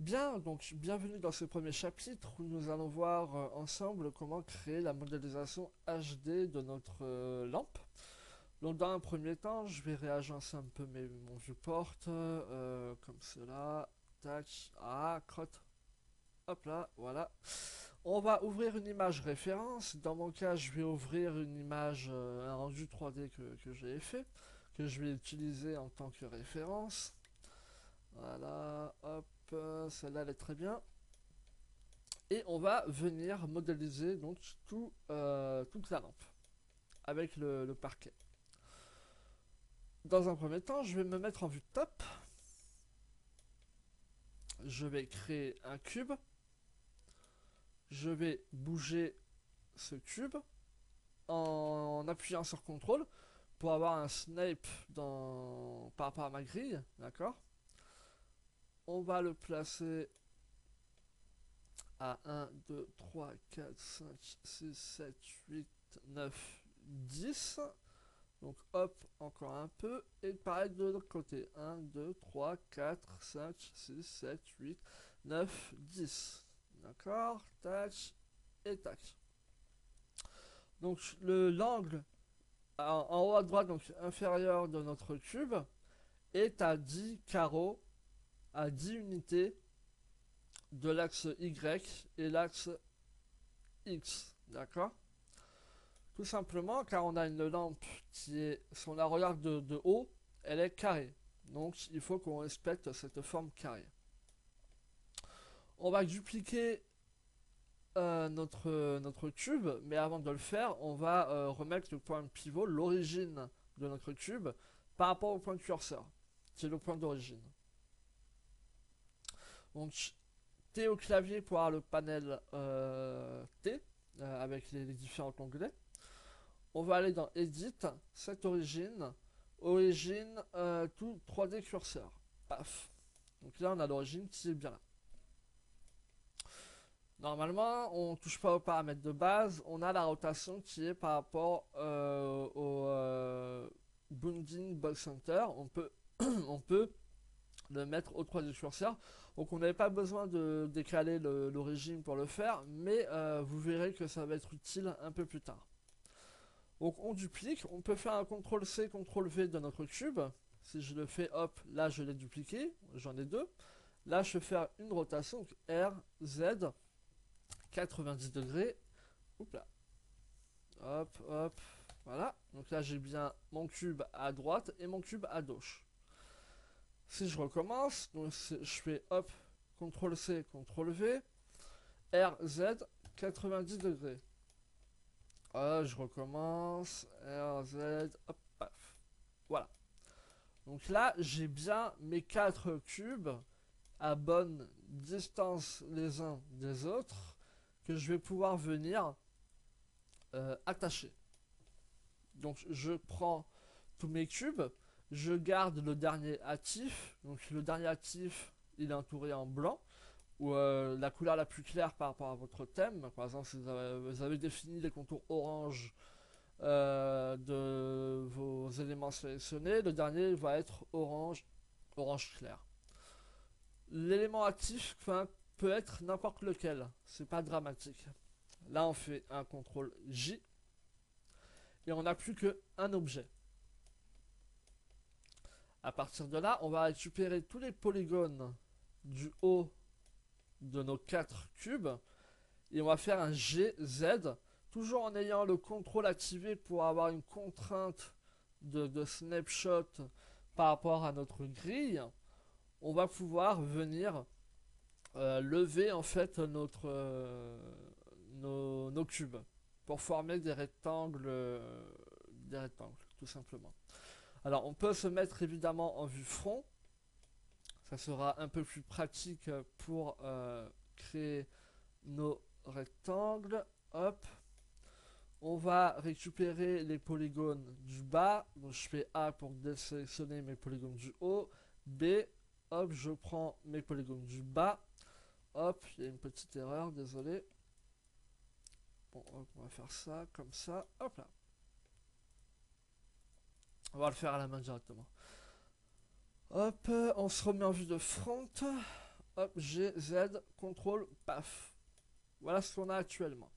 Bien, donc bienvenue dans ce premier chapitre où nous allons voir ensemble comment créer la modélisation HD de notre lampe. Donc dans un premier temps, je vais réagencer un peu mon viewport, comme cela, tac, crotte, hop là, voilà. On va ouvrir une image référence. Dans mon cas, je vais ouvrir une image, un rendu 3D que j'ai fait, que je vais utiliser en tant que référence. Voilà, hop, celle-là elle est très bien. Et on va venir modéliser donc toute la lampe avec le parquet. Dans un premier temps, je vais me mettre en vue top. Je vais créer un cube. Je vais bouger ce cube en appuyant sur CTRL pour avoir un snipe par rapport à ma grille. D'accord. On va le placer à 1, 2, 3, 4, 5, 6, 7, 8, 9, 10. Donc hop, encore un peu. Et pareil de l'autre côté. 1, 2, 3, 4, 5, 6, 7, 8, 9, 10. D'accord. Tac. Et tac. Donc l'angle en haut à droite, donc inférieur de notre cube, est à 10 carreaux, à 10 unités de l'axe Y et l'axe X. D'accord. Tout simplement car on a une lampe qui est, si on la regarde de haut, elle est carrée. Donc il faut qu'on respecte cette forme carrée. On va dupliquer notre cube, mais avant de le faire, on va remettre le point pivot, l'origine de notre cube, par rapport au point de curseur, qui est le point d'origine. Donc T au clavier pour avoir le panel T, avec les différents onglets. On va aller dans Edit, cette origine, tout 3D curseur. Paf. Donc là, on a l'origine qui est bien là. Normalement, on ne touche pas aux paramètres de base. On a la rotation qui est par rapport au Bounding Ball Center. On peut le mettre au 3D curseur. Donc on n'avait pas besoin de décaler l'origine pour le faire, mais vous verrez que ça va être utile un peu plus tard. Donc on duplique, on peut faire un CTRL-C, CTRL-V de notre cube. Si je le fais, hop, là je l'ai dupliqué, j'en ai deux. Là je vais faire une rotation, donc R, Z, 90 degrés. Oups là. Hop, hop, voilà. Donc là j'ai bien mon cube à droite et mon cube à gauche. Si je recommence, donc je fais hop, CTRL-C, CTRL-V, R, Z, 90 degrés. Je recommence, R, Z, hop, paf. Voilà. Donc là, j'ai bien mes 4 cubes à bonne distance les uns des autres que je vais pouvoir venir attacher. Donc je prends tous mes cubes, je garde le dernier actif. Donc le dernier actif, il est entouré en blanc, ou la couleur la plus claire par rapport à votre thème. Par exemple, si vous avez défini les contours orange de vos éléments sélectionnés, le dernier va être orange, orange clair. L'élément actif peut être n'importe lequel, c'est pas dramatique. Là, on fait un CTRL J et on n'a plus qu'un objet. À partir de là, on va récupérer tous les polygones du haut de nos 4 cubes et on va faire un GZ, toujours en ayant le contrôle activé pour avoir une contrainte de snapshot par rapport à notre grille. On va pouvoir venir lever en fait nos cubes pour former des rectangles tout simplement. Alors on peut se mettre évidemment en vue front, ça sera un peu plus pratique pour créer nos rectangles. Hop, on va récupérer les polygones du bas, donc je fais A pour désélectionner mes polygones du haut, B, hop, je prends mes polygones du bas. Hop, il y a une petite erreur, désolé. Bon, hop, on va faire ça, comme ça, hop là. On va le faire à la main directement. Hop, on se remet en vue de front. hop, G, Z, CTRL, paf. Voilà ce qu'on a actuellement.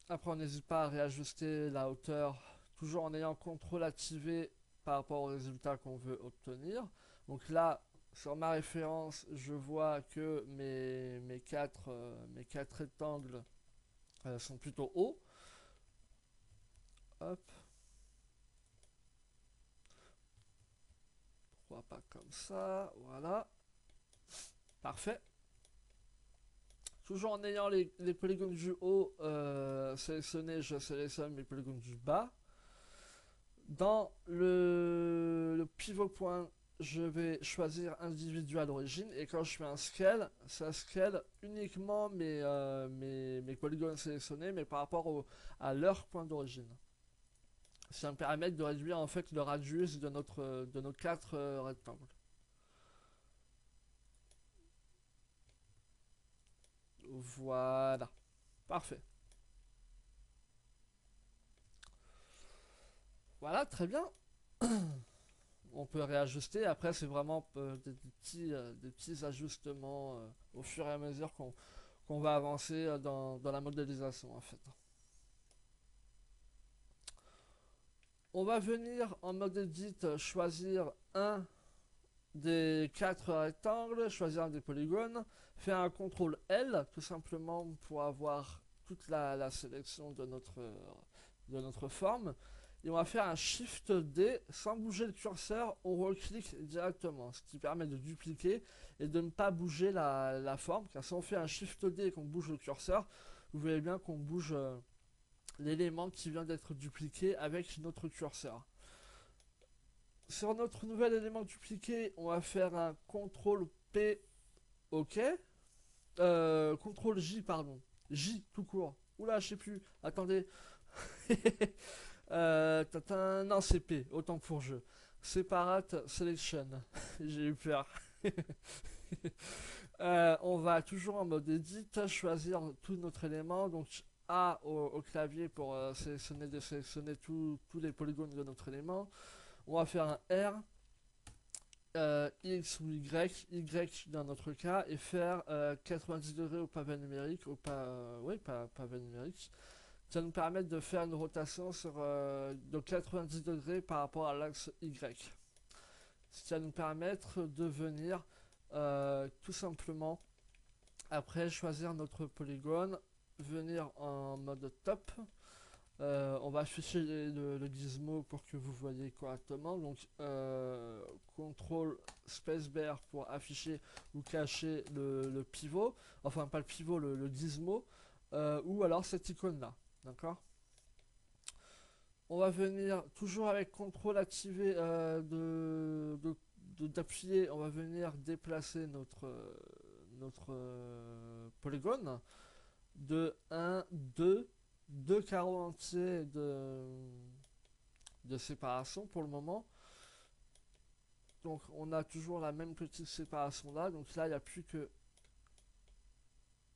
Après, on n'hésite pas à réajuster la hauteur, toujours en ayant CTRL activé par rapport au résultat qu'on veut obtenir. Donc là, sur ma référence, je vois que mes quatre rectangles sont plutôt hauts. Hop, pourquoi pas comme ça, voilà, parfait. Toujours en ayant les polygones du haut sélectionnés, je sélectionne mes polygones du bas. Dans le pivot point, je vais choisir individual origine et quand je fais un scale, ça scale uniquement mes polygones sélectionnés, mais par rapport à leur point d'origine. C'est un paramètre de réduire en fait le radius de nos quatre rectangles. Voilà, parfait. Voilà, très bien. On peut réajuster. Après, c'est vraiment des petits ajustements au fur et à mesure qu'on va avancer dans la modélisation en fait. On va venir en mode edit choisir un des quatre rectangles, choisir un des polygones, faire un CTRL L tout simplement pour avoir toute la sélection de notre forme. Et on va faire un Shift D sans bouger le curseur, on reclique directement, ce qui permet de dupliquer et de ne pas bouger la forme, car si on fait un Shift D et qu'on bouge le curseur, vous voyez bien qu'on bouge l'élément qui vient d'être dupliqué avec notre curseur. Sur notre nouvel élément dupliqué, on va faire un CTRL P, OK. CTRL J, pardon. J, tout court. Oula, je sais plus. Attendez. Non, c'est P, autant pour jeu. Separate Selection. J'ai eu peur. On va toujours en mode edit, choisir tout notre élément. Donc A au clavier pour sélectionner tous les polygones de notre élément. On va faire un R, X ou Y dans notre cas, et faire 90 degrés au pavé numérique, oui, pavé numérique. Ça nous permet de faire une rotation de 90 degrés par rapport à l'axe Y. Ça nous permettre de venir tout simplement après choisir notre polygone, venir en mode top. On va afficher le gizmo pour que vous voyez correctement. Donc CTRL spacebar pour afficher ou cacher le pivot. Enfin pas le pivot, le gizmo. Ou alors cette icône là. D'accord. On va venir toujours avec CTRL activé d'appuyer. On va venir déplacer notre polygone de 1, 2 carreaux entiers de séparation pour le moment. Donc on a toujours la même petite séparation là. Donc là il n'y a plus que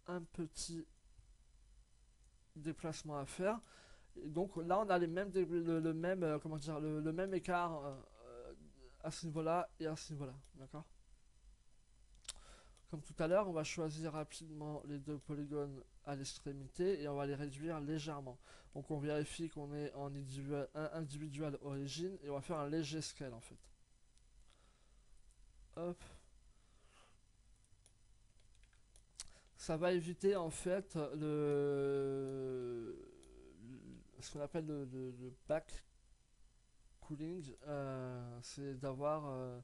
un petit déplacement à faire. Et donc là on a les mêmes le même comment dire le même écart à ce niveau là et à ce niveau là. D'accord. Comme tout à l'heure, on va choisir rapidement les deux polygones à l'extrémité et on va les réduire légèrement. Donc on vérifie qu'on est en individual origine et on va faire un léger scale en fait. Hop. Ça va éviter en fait ce qu'on appelle le back cooling. C'est d'avoir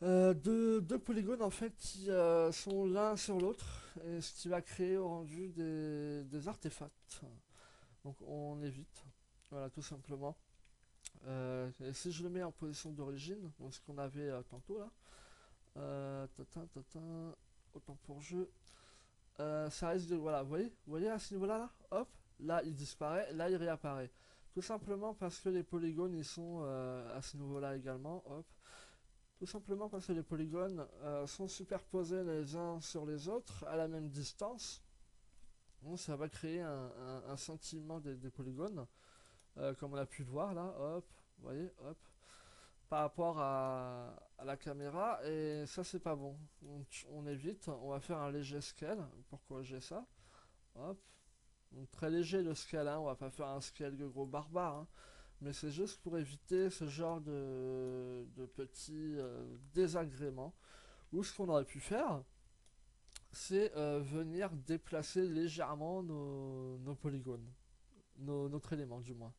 deux polygones en fait qui sont l'un sur l'autre et ce qui va créer au rendu des artefacts. Donc on évite, voilà tout simplement. Et si je le mets en position d'origine, donc ce qu'on avait tantôt là, autant pour jeu, ça risque de, voilà, vous voyez à ce niveau-là, là, hop, là il disparaît, là il réapparaît. Tout simplement parce que les polygones ils sont à ce niveau-là également, hop. Tout simplement parce que les polygones sont superposés les uns sur les autres à la même distance. Donc ça va créer un sentiment des polygones, comme on a pu le voir là, hop, Vous voyez, hop, par rapport à la caméra, et ça c'est pas bon. Donc on évite, on va faire un léger scale pour corriger ça. Hop, donc très léger le scale, hein, on va pas faire un scale de gros barbare, hein, mais c'est juste pour éviter ce genre de petits désagréments. Ou ce qu'on aurait pu faire, c'est venir déplacer légèrement nos polygones, notre élément du moins.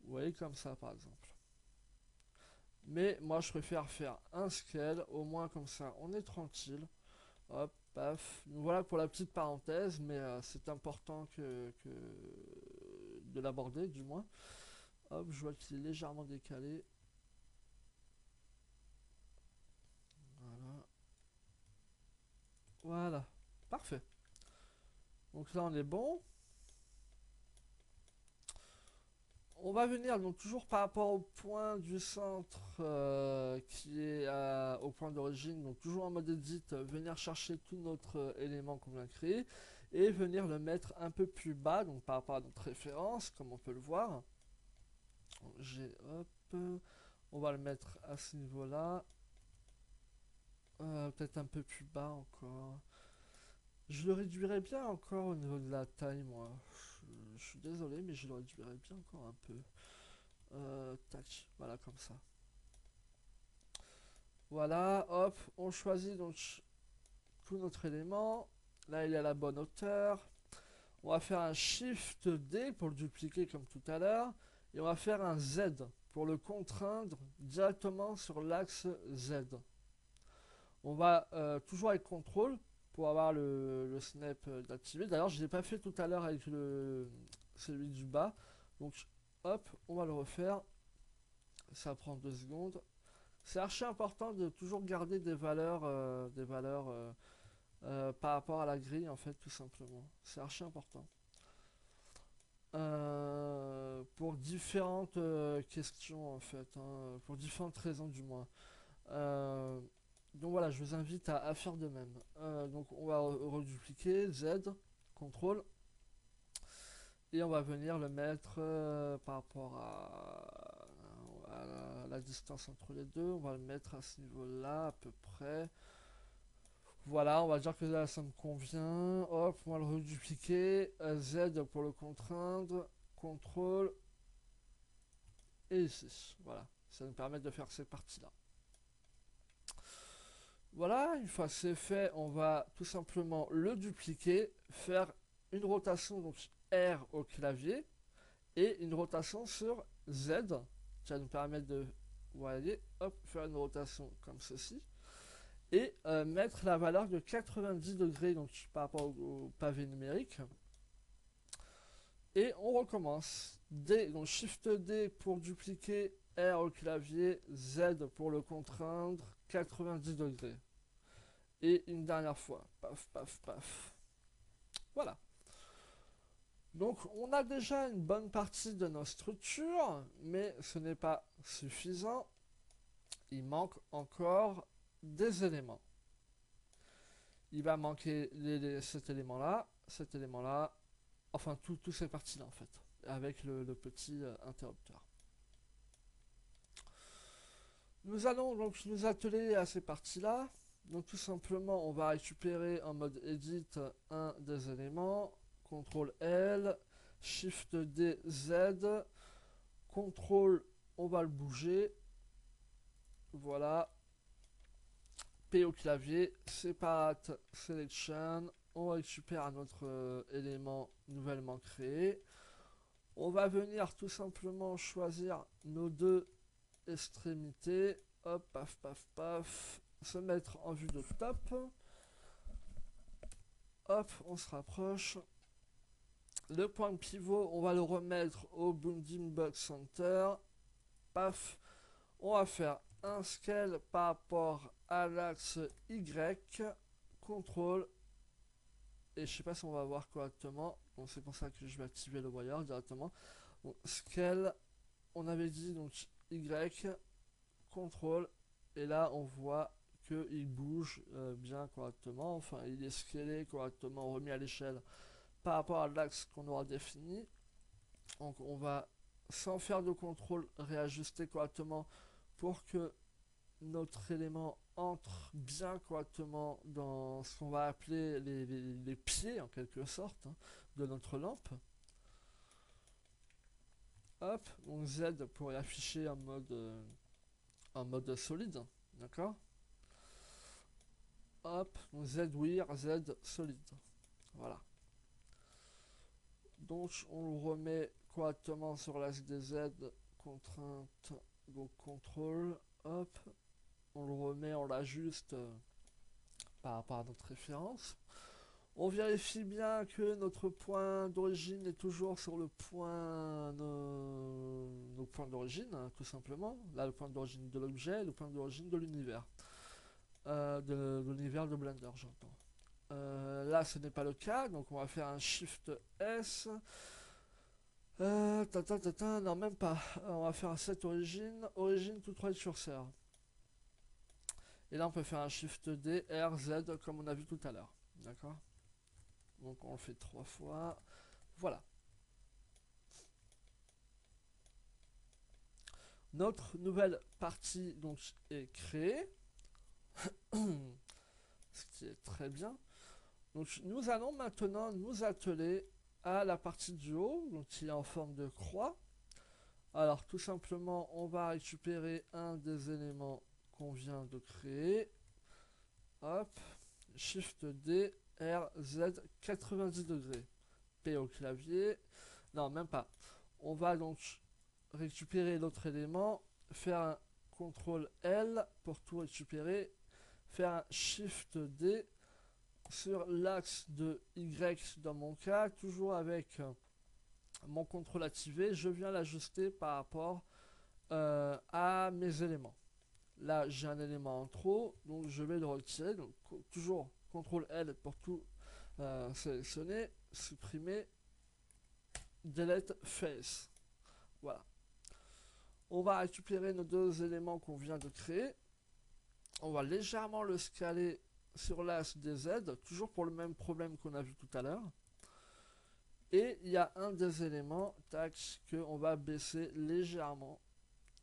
Vous voyez comme ça par exemple. Mais moi je préfère faire un scale, au moins comme ça on est tranquille. Hop, paf. Donc, voilà pour la petite parenthèse, mais c'est important que de l'aborder du moins. Hop, je vois qu'il est légèrement décalé. Voilà. Voilà. Parfait. Donc là on est bon. On va venir donc toujours par rapport au point du centre qui est au point d'origine, donc toujours en mode edit, venir chercher tout notre élément qu'on vient créer et venir le mettre un peu plus bas, donc par rapport à notre référence, comme on peut le voir. Hop, on va le mettre à ce niveau-là, peut-être un peu plus bas encore. Je le réduirais bien encore au niveau de la taille, moi. Je suis désolé, mais je le réduirais bien encore un peu. Tac, voilà comme ça. Voilà, hop, on choisit donc tout notre élément. Là, il est à la bonne hauteur. On va faire un Shift D pour le dupliquer comme tout à l'heure. Et on va faire un Z pour le contraindre directement sur l'axe Z. On va toujours avec CTRL pour avoir le snap d'activer. D'ailleurs, je ne l'ai pas fait tout à l'heure avec celui du bas. Donc, hop, on va le refaire. Ça prend 2 secondes. C'est archi important de toujours garder des valeurs par rapport à la grille, en fait, tout simplement. C'est archi important. Pour différentes questions, en fait, hein, pour différentes raisons, du moins. Donc voilà, je vous invite à faire de même. Donc on va redupliquer, Z, CTRL, et on va venir le mettre par rapport à la distance entre les deux. On va le mettre à ce niveau-là, à peu près. Voilà, on va dire que là ça me convient. Hop, on va le redupliquer. Z pour le contraindre. CTRL. Et ici. Voilà, ça nous permet de faire ces parties-là. Voilà, une fois c'est fait, on va tout simplement le dupliquer, faire une rotation donc R au clavier et une rotation sur Z qui va nous permettre de, vous voyez, hop, faire une rotation comme ceci et mettre la valeur de 90 degrés donc par rapport au pavé numérique. Et on recommence. D, donc Shift D pour dupliquer, R au clavier, Z pour le contraindre, 90 degrés. Et une dernière fois. Paf, paf, paf. Voilà. Donc on a déjà une bonne partie de nos structures, mais ce n'est pas suffisant. Il manque encore des éléments. Il va manquer cet élément-là, enfin toutes ces parties-là en fait, avec le petit interrupteur. Nous allons donc nous atteler à ces parties-là. Donc tout simplement, on va récupérer en mode edit un des éléments. CTRL L, Shift D, Z, CTRL, on va le bouger. Voilà. P au clavier, Separate Selection. On récupère notre élément nouvellement créé. On va venir tout simplement choisir nos deux extrémités. Hop, paf, paf, paf. Se mettre en vue de top. Hop, on se rapproche. Le point de pivot, on va le remettre au Bounding Box Center. Paf. On va faire un scale par rapport à l'axe Y. CTRL. Et je sais pas si on va voir correctement. Donc c'est pour ça que je vais activer le wire directement. Donc, scale. On avait dit donc Y. CTRL. Et là on voit qu'il bouge bien correctement. Enfin il est scalé correctement, remis à l'échelle par rapport à l'axe qu'on aura défini. Donc on va sans faire de contrôle, réajuster correctement pour que notre élément entre bien correctement dans ce qu'on va appeler les pieds en quelque sorte hein, de notre lampe. Hop, on Z pour l'afficher en mode solide, d'accord. Hop, on Z weir, Z solide, voilà. Donc on le remet correctement sur l'axe des Z, contrainte, donc contrôle, hop, on le remet, on l'ajuste par rapport à notre référence. On vérifie bien que notre point d'origine est toujours sur le point, nos points d'origine, hein, tout simplement. Là, le point d'origine de l'objet, le point d'origine de l'univers. De l'univers de Blender, j'entends. Là, ce n'est pas le cas, donc on va faire un Shift S. Non, même pas. On va faire un set origine, origine tout droit curseur. Et là, on peut faire un Shift D, R, Z, comme on a vu tout à l'heure. D'accord. Donc on le fait 3 fois. Voilà. Notre nouvelle partie donc est créée. Ce qui est très bien. Donc nous allons maintenant nous atteler à la partie du haut, donc qui est en forme de croix. Alors tout simplement, on va récupérer un des éléments qu'on vient de créer. Hop, Shift D, R, Z, 90 degrés. P au clavier. Non, même pas. On va donc récupérer l'autre élément, faire un CTRL L pour tout récupérer, faire un Shift D sur l'axe de Y dans mon cas, toujours avec mon contrôle activé, je viens l'ajuster par rapport à mes éléments. Là, j'ai un élément en trop, donc je vais le retirer. Donc, toujours CTRL L pour tout sélectionner, supprimer, delete face. Voilà. On va récupérer nos deux éléments qu'on vient de créer. On va légèrement le scaler sur l'axe des Z, toujours pour le même problème qu'on a vu tout à l'heure. Et il y a un des éléments, tac, qu'on va baisser légèrement.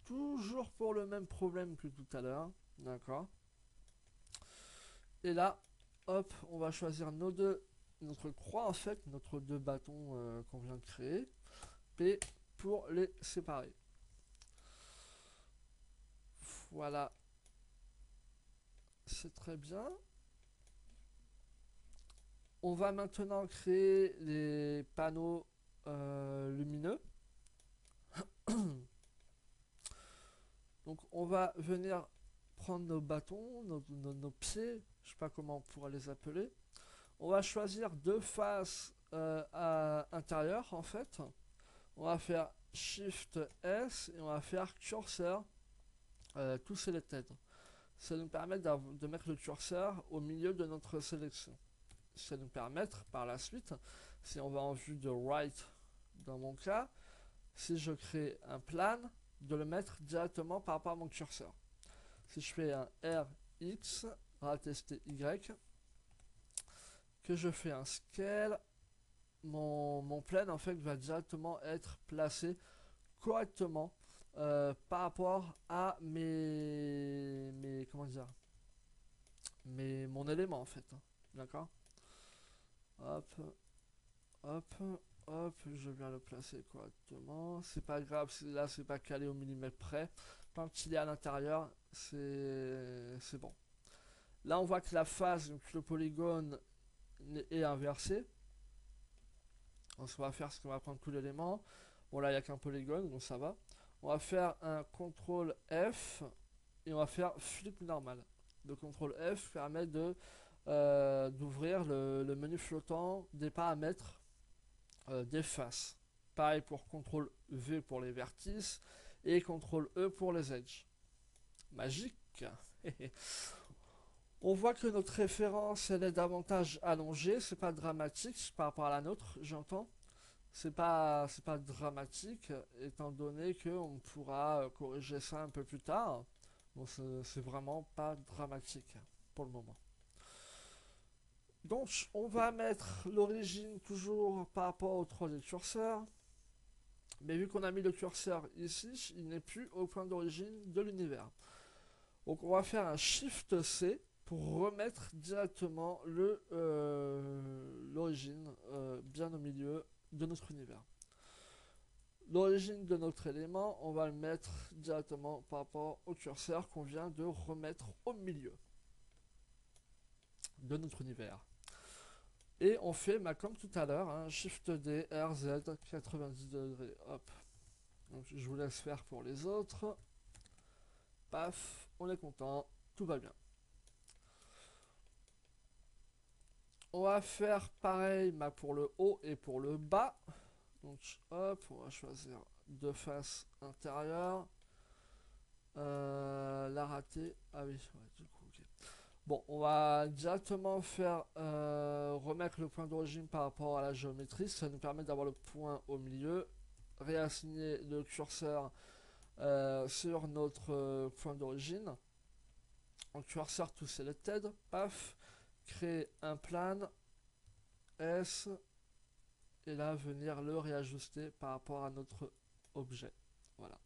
Toujours pour le même problème que tout à l'heure. D'accord. Et là, hop, on va choisir notre croix en fait, notre deux bâtons qu'on vient de créer. P pour les séparer. Voilà. C'est très bien. On va maintenant créer les panneaux lumineux. Donc on va venir prendre nos bâtons, nos pieds, je sais pas comment on pourra les appeler. On va choisir deux faces à intérieur en fait. On va faire Shift S et on va faire curseur to selected. Ça nous permet de mettre le curseur au milieu de notre sélection. Ça nous permet par la suite, si on va en vue de right dans mon cas, si je crée un plan, de le mettre directement par rapport à mon curseur. Si je fais un RX, ratester Y, que je fais un scale, mon plan en fait va directement être placé correctement par rapport à comment dire, mon élément en fait. D'accord. Hop, hop, hop, je viens le placer correctement. C'est pas grave, là c'est pas calé au millimètre près. Tant qu'il est à l'intérieur, c'est bon. Là on voit que la phase, donc le polygone est inversé. On va faire ce qu'on va prendre tout l'élément. Bon là il n'y a qu'un polygone, donc ça va. On va faire un CTRL F et on va faire flip normal. Le CTRL F permet d'ouvrir le menu flottant des paramètres des faces. Pareil pour CTRL V pour les vertices et CTRL E pour les edges. Magique. On voit que notre référence elle est davantage allongée, c'est pas dramatique par rapport à la nôtre, j'entends. C'est pas dramatique étant donné qu'on pourra corriger ça un peu plus tard. Donc c'est vraiment pas dramatique pour le moment. Donc on va mettre l'origine toujours par rapport au 3D curseur. Mais vu qu'on a mis le curseur ici, il n'est plus au point d'origine de l'univers. Donc on va faire un Shift C pour remettre directement l'origine bien au milieu de notre univers. L'origine de notre élément, on va le mettre directement par rapport au curseur qu'on vient de remettre au milieu de notre univers. Et on fait, bah, comme tout à l'heure, hein, Shift D, R, Z, 90 degrés. Hop. Donc je vous laisse faire pour les autres. Paf, on est content, tout va bien. On va faire pareil bah, pour le haut et pour le bas. Donc hop, on va choisir deux faces intérieures. La rater. Ah oui, ouais, du coup, ok. Bon, on va directement faire remettre le point d'origine par rapport à la géométrie. Ça nous permet d'avoir le point au milieu. Réassigner le curseur sur notre point d'origine. En curseur to selected. Paf. Créer un plan. S. Et là, venir le réajuster par rapport à notre objet. Voilà.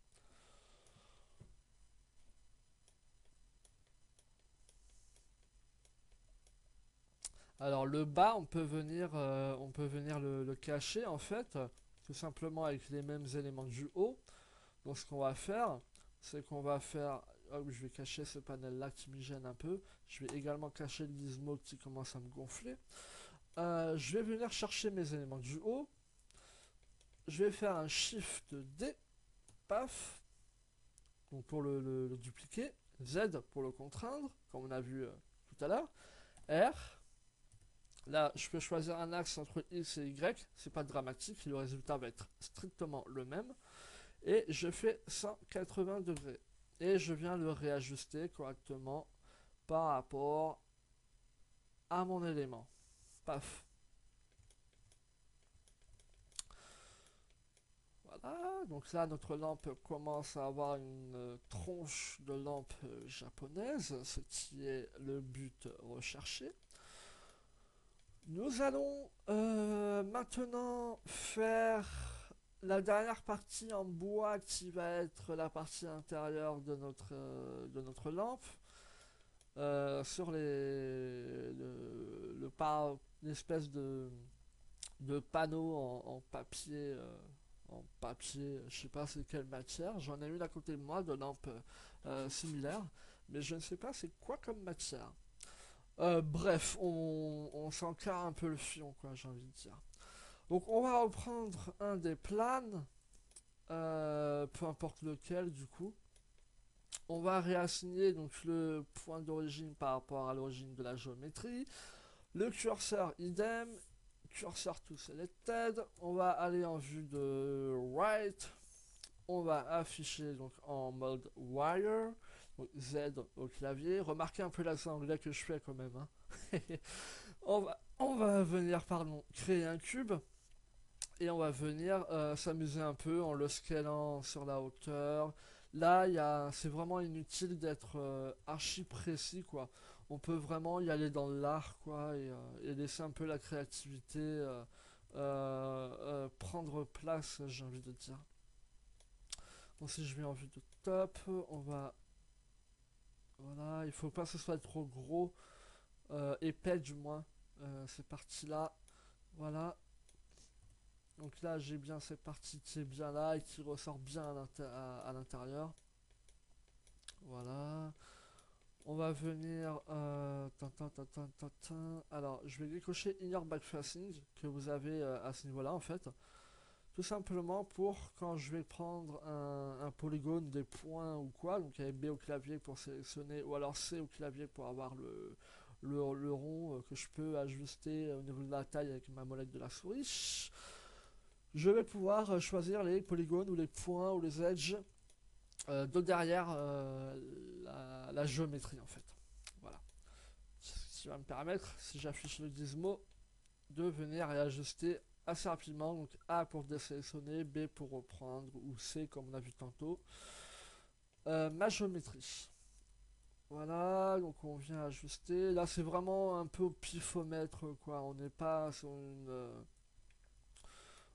Alors le bas, on peut venir le cacher en fait, tout simplement avec les mêmes éléments du haut. Donc ce qu'on va faire, c'est qu'on va faire, hop, je vais cacher ce panel là qui me gêne un peu. Je vais également cacher le gizmo qui commence à me gonfler. Je vais venir chercher mes éléments du haut. Je vais faire un Shift D, paf, donc pour le dupliquer. Z pour le contraindre, comme on a vu tout à l'heure. R. Là, je peux choisir un axe entre X et Y, c'est pas dramatique, le résultat va être strictement le même. Et je fais 180 degrés. Et je viens le réajuster correctement par rapport à mon élément. Paf. Voilà, donc là notre lampe commence à avoir une tronche de lampe japonaise, ce qui est le but recherché. Nous allons maintenant faire la dernière partie en bois qui va être la partie intérieure de notre lampe. Sur l'espèce de panneau en papier, je sais pas c'est quelle matière. J'en ai une à côté de moi de lampe similaire, mais je ne sais pas c'est quoi comme matière. Bref, on s'encarre un peu le fion, quoi, j'ai envie de dire. Donc, on va reprendre un des plans, peu importe lequel, du coup. On va réassigner donc le point d'origine par rapport à l'origine de la géométrie. Le curseur, idem. Curseur to selected. On va aller en vue de right. On va afficher donc en mode wire. Donc Z au clavier. Remarquez un peu l'accent anglais que je fais quand même. Hein. on va venir créer un cube. Et on va venir s'amuser un peu en le scalant sur la hauteur. Là, c'est vraiment inutile d'être archi précis, quoi. On peut vraiment y aller dans l'art, quoi, et laisser un peu la créativité prendre place, j'ai envie de dire. Donc si je vais en vue de top, on va... Voilà, il faut pas que ce soit trop gros, épais du moins, ces parties-là. Voilà, donc là, j'ai bien cette partie qui est bien là et qui ressort bien à l'intérieur. Voilà. On va venir... Alors, je vais décocher Inner Backfacing que vous avez à ce niveau-là, en fait. Tout simplement pour quand je vais prendre un polygone, des points ou quoi, donc avec B au clavier pour sélectionner, ou alors C au clavier pour avoir le rond que je peux ajuster au niveau de la taille avec ma molette de la souris. Je vais pouvoir choisir les polygones ou les points ou les edges de derrière la géométrie en fait. Voilà. Ce qui va me permettre, si j'affiche le gizmo, de venir réajuster assez rapidement. Donc A pour désélectionner, B pour reprendre, ou C comme on a vu tantôt. Ma géométrie. Voilà, donc on vient ajuster. Là c'est vraiment un peu au pifomètre quoi. On n'est pas sur une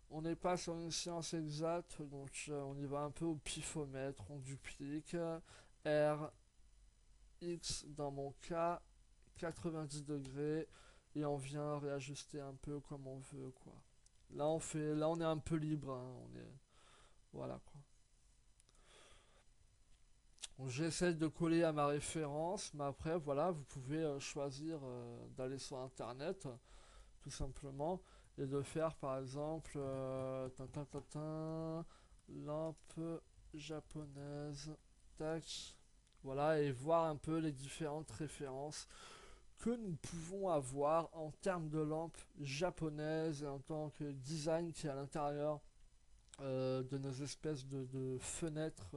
On n'est pas sur une science exacte, donc on y va un peu au pifomètre, on duplique R, X dans mon cas, 90 degrés, et on vient réajuster un peu comme on veut, quoi. Là on est un peu libre, hein, voilà, quoi. Donc, j'essaie de coller à ma référence, mais après, voilà, vous pouvez choisir d'aller sur internet, tout simplement, et de faire par exemple lampe japonaise, tac, voilà, et voir un peu les différentes références que nous pouvons avoir en termes de lampe japonaise et en tant que design qui est à l'intérieur de nos espèces de fenêtres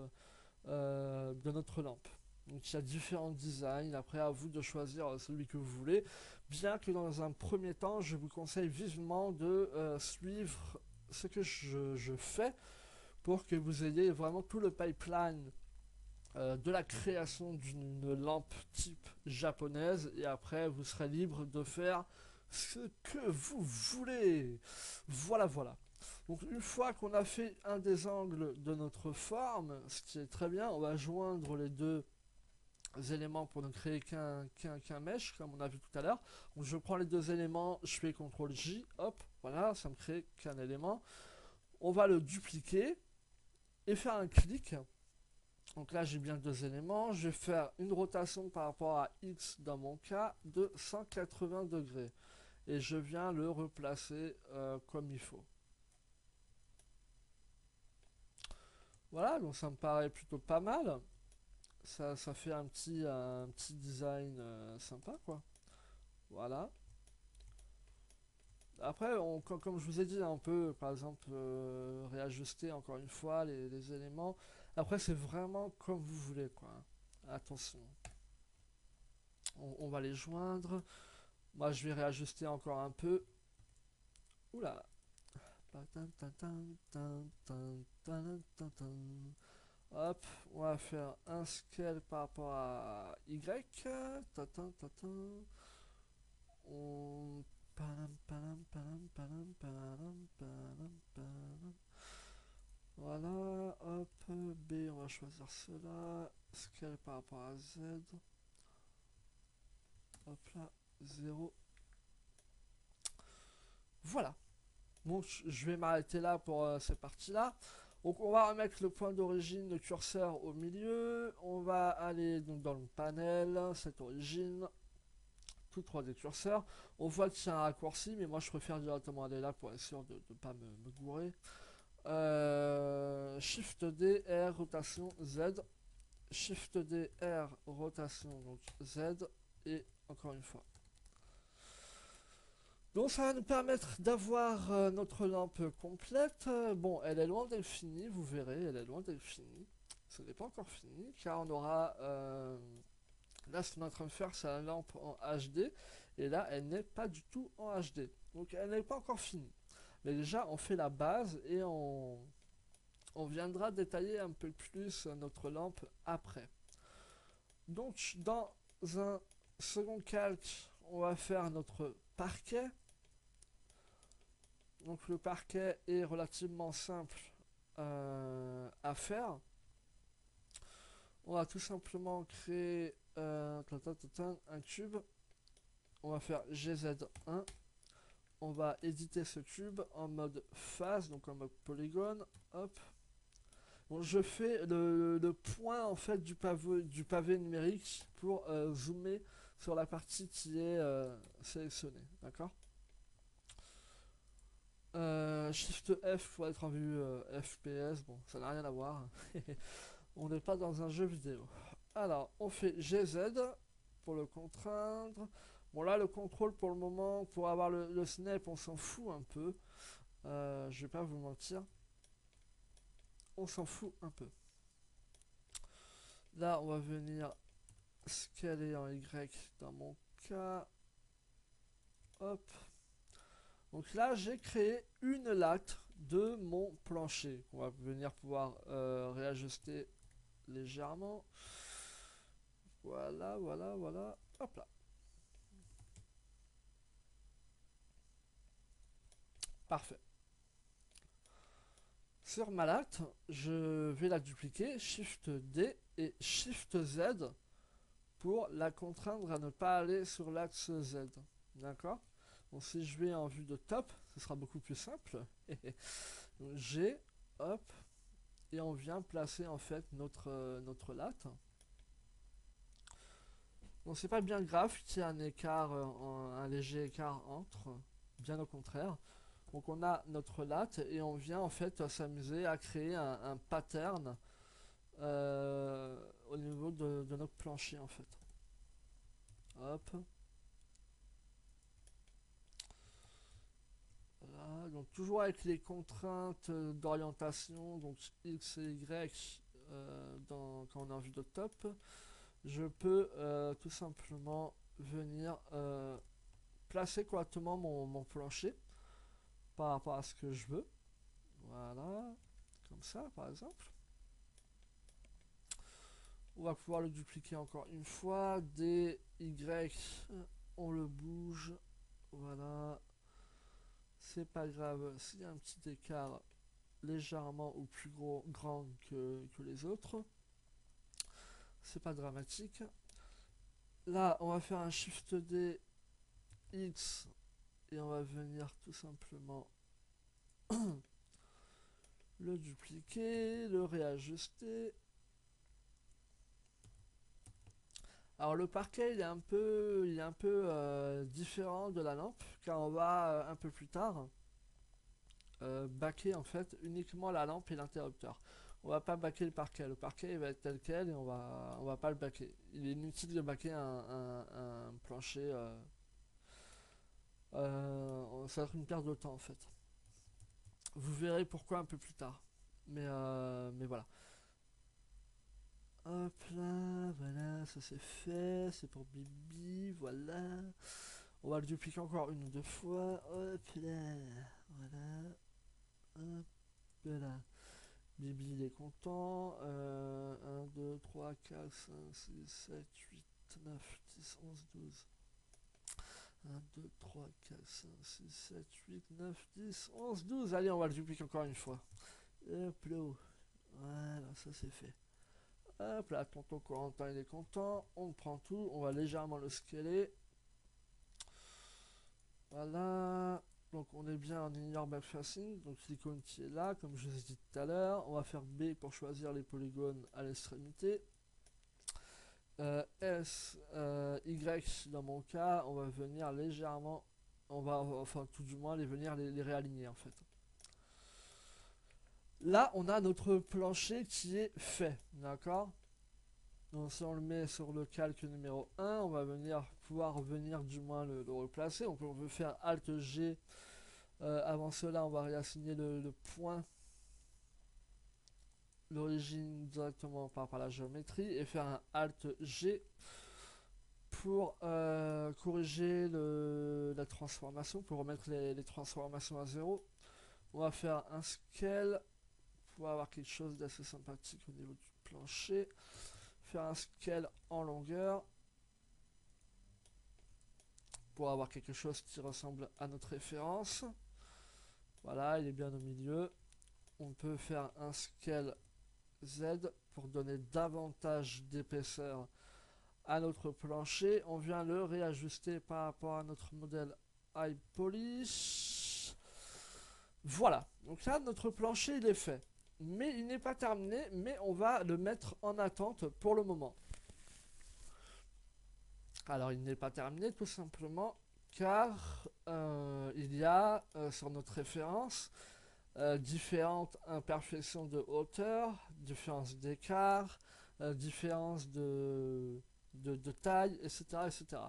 de notre lampe. Donc il y a différents designs, après à vous de choisir celui que vous voulez, bien que dans un premier temps je vous conseille vivement de suivre ce que je fais pour que vous ayez vraiment tout le pipeline de la création d'une lampe type japonaise et après vous serez libre de faire ce que vous voulez. Voilà, voilà. Donc une fois qu'on a fait un des angles de notre forme, ce qui est très bien, on va joindre les deux éléments pour ne créer qu'un mesh, comme on a vu tout à l'heure. Donc je prends les deux éléments, je fais CTRL J, hop, voilà, ça me crée qu'un élément. On va le dupliquer et faire un clic. Donc là j'ai bien deux éléments, je vais faire une rotation par rapport à X dans mon cas de 180 degrés. Et je viens le replacer comme il faut. Voilà, donc ça me paraît plutôt pas mal. Ça fait un petit design sympa, quoi. Voilà. Après, comme je vous ai dit, on peut par exemple réajuster encore une fois les éléments. Après, c'est vraiment comme vous voulez, quoi. Attention. On va les joindre. Moi, je vais réajuster encore un peu. Oula. Hop, on va faire un scale par rapport à Y. On... Voilà, hop, B, on va choisir cela. Scale par rapport à Z. Hop là, 0. Voilà. Donc je vais m'arrêter là pour cette partie-là. Donc on va remettre le point d'origine de curseur au milieu. On va aller donc dans le panel, cette origine, tout 3D curseur. On voit qu'il y a un raccourci, mais moi je préfère directement aller là pour être sûr de ne pas me gourer. Shift D, R, rotation Z. Shift D, R, rotation donc Z. Et encore une fois. Donc ça va nous permettre d'avoir notre lampe complète. Bon, elle est loin d'être finie, vous verrez, elle est loin d'être finie. Ce n'est pas encore fini, car on aura... là, ce qu'on est en train de faire, c'est la lampe en HD. Et là, elle n'est pas du tout en HD. Donc elle n'est pas encore finie. Mais déjà, on fait la base et on viendra détailler un peu plus notre lampe après. Donc, dans un second calque, on va faire notre parquet. Donc le parquet est relativement simple à faire. On va tout simplement créer un cube. On va faire GZ1. On va éditer ce cube en mode phase, donc en mode polygone. Hop. Donc je fais le point en fait du pavé numérique pour zoomer sur la partie qui est sélectionnée. D'accord. Shift F pour être en vue FPS, bon, ça n'a rien à voir. On n'est pas dans un jeu vidéo. Alors, on fait GZ pour le contraindre. Bon, là, le contrôle pour le moment, pour avoir le snap, on s'en fout un peu. Je vais pas vous mentir. On s'en fout un peu. Là, on va venir scaler en Y dans mon cas. Hop. Donc là, j'ai créé une latte de mon plancher. On va venir pouvoir réajuster légèrement. Voilà, voilà, voilà. Hop là. Parfait. Sur ma latte, je vais la dupliquer, Shift D et Shift Z pour la contraindre à ne pas aller sur l'axe Z. D'accord? Donc si je vais en vue de top, ce sera beaucoup plus simple. Donc, G, hop, et on vient placer en fait notre latte. Donc c'est pas bien grave qu'il y ait un écart, un léger écart entre, bien au contraire. Donc on a notre latte et on vient en fait s'amuser à créer un pattern au niveau de notre plancher en fait. Hop. Voilà. Donc toujours avec les contraintes d'orientation, donc X et Y quand on est en vue de top. Je peux tout simplement venir placer correctement mon plancher par rapport à ce que je veux. Voilà, comme ça par exemple. On va pouvoir le dupliquer encore une fois. D, Y, on le bouge. Voilà. C'est pas grave s'il y a un petit écart légèrement ou plus grand que les autres. C'est pas dramatique. Là, on va faire un Shift D, X, et on va venir tout simplement le dupliquer, le réajuster. Alors le parquet il est un peu différent de la lampe car on va un peu plus tard baquer en fait uniquement la lampe et l'interrupteur. On va pas baquer le parquet il va être tel quel et on va pas le baquer. Il est inutile de baquer un plancher, ça va être une perte de temps en fait. Vous verrez pourquoi un peu plus tard. Mais voilà. Hop là, voilà, ça c'est fait, c'est pour Bibi, voilà. On va le dupliquer encore une ou deux fois, hop là, voilà, hop là. Bibi il est content, 1, 2, 3, 4, 5, 6, 7, 8, 9, 10, 11, 12. 1, 2, 3, 4, 5, 6, 7, 8, 9, 10, 11, 12. Allez, on va le dupliquer encore une fois. Hop là, voilà, ça c'est fait. Hop là, tonton Corentin il est content. On prend tout, on va légèrement le scaler. Voilà. Donc on est bien en linear backfacing. Donc l'icône qui est là, comme je vous ai dit tout à l'heure. On va faire B pour choisir les polygones à l'extrémité. S, Y dans mon cas, on va venir légèrement. On va, enfin tout du moins, venir les réaligner en fait. Là, on a notre plancher qui est fait, d'accord? Donc si on le met sur le calque numéro 1, on va pouvoir venir du moins le replacer. Donc on veut faire Alt G. Avant cela, on va réassigner le point, l'origine directement par la géométrie et faire un Alt G pour corriger la transformation, pour remettre les transformations à zéro. On va faire un scale pour avoir quelque chose d'assez sympathique au niveau du plancher. Faire un scale en longueur pour avoir quelque chose qui ressemble à notre référence. Voilà, il est bien au milieu. On peut faire un scale Z pour donner davantage d'épaisseur à notre plancher. On vient le réajuster par rapport à notre modèle iPolish. Voilà, donc là notre plancher il est fait. Mais il n'est pas terminé, mais on va le mettre en attente pour le moment. Alors il n'est pas terminé tout simplement car il y a sur notre référence différentes imperfections de hauteur, différences d'écart, différences de taille, etc., etc.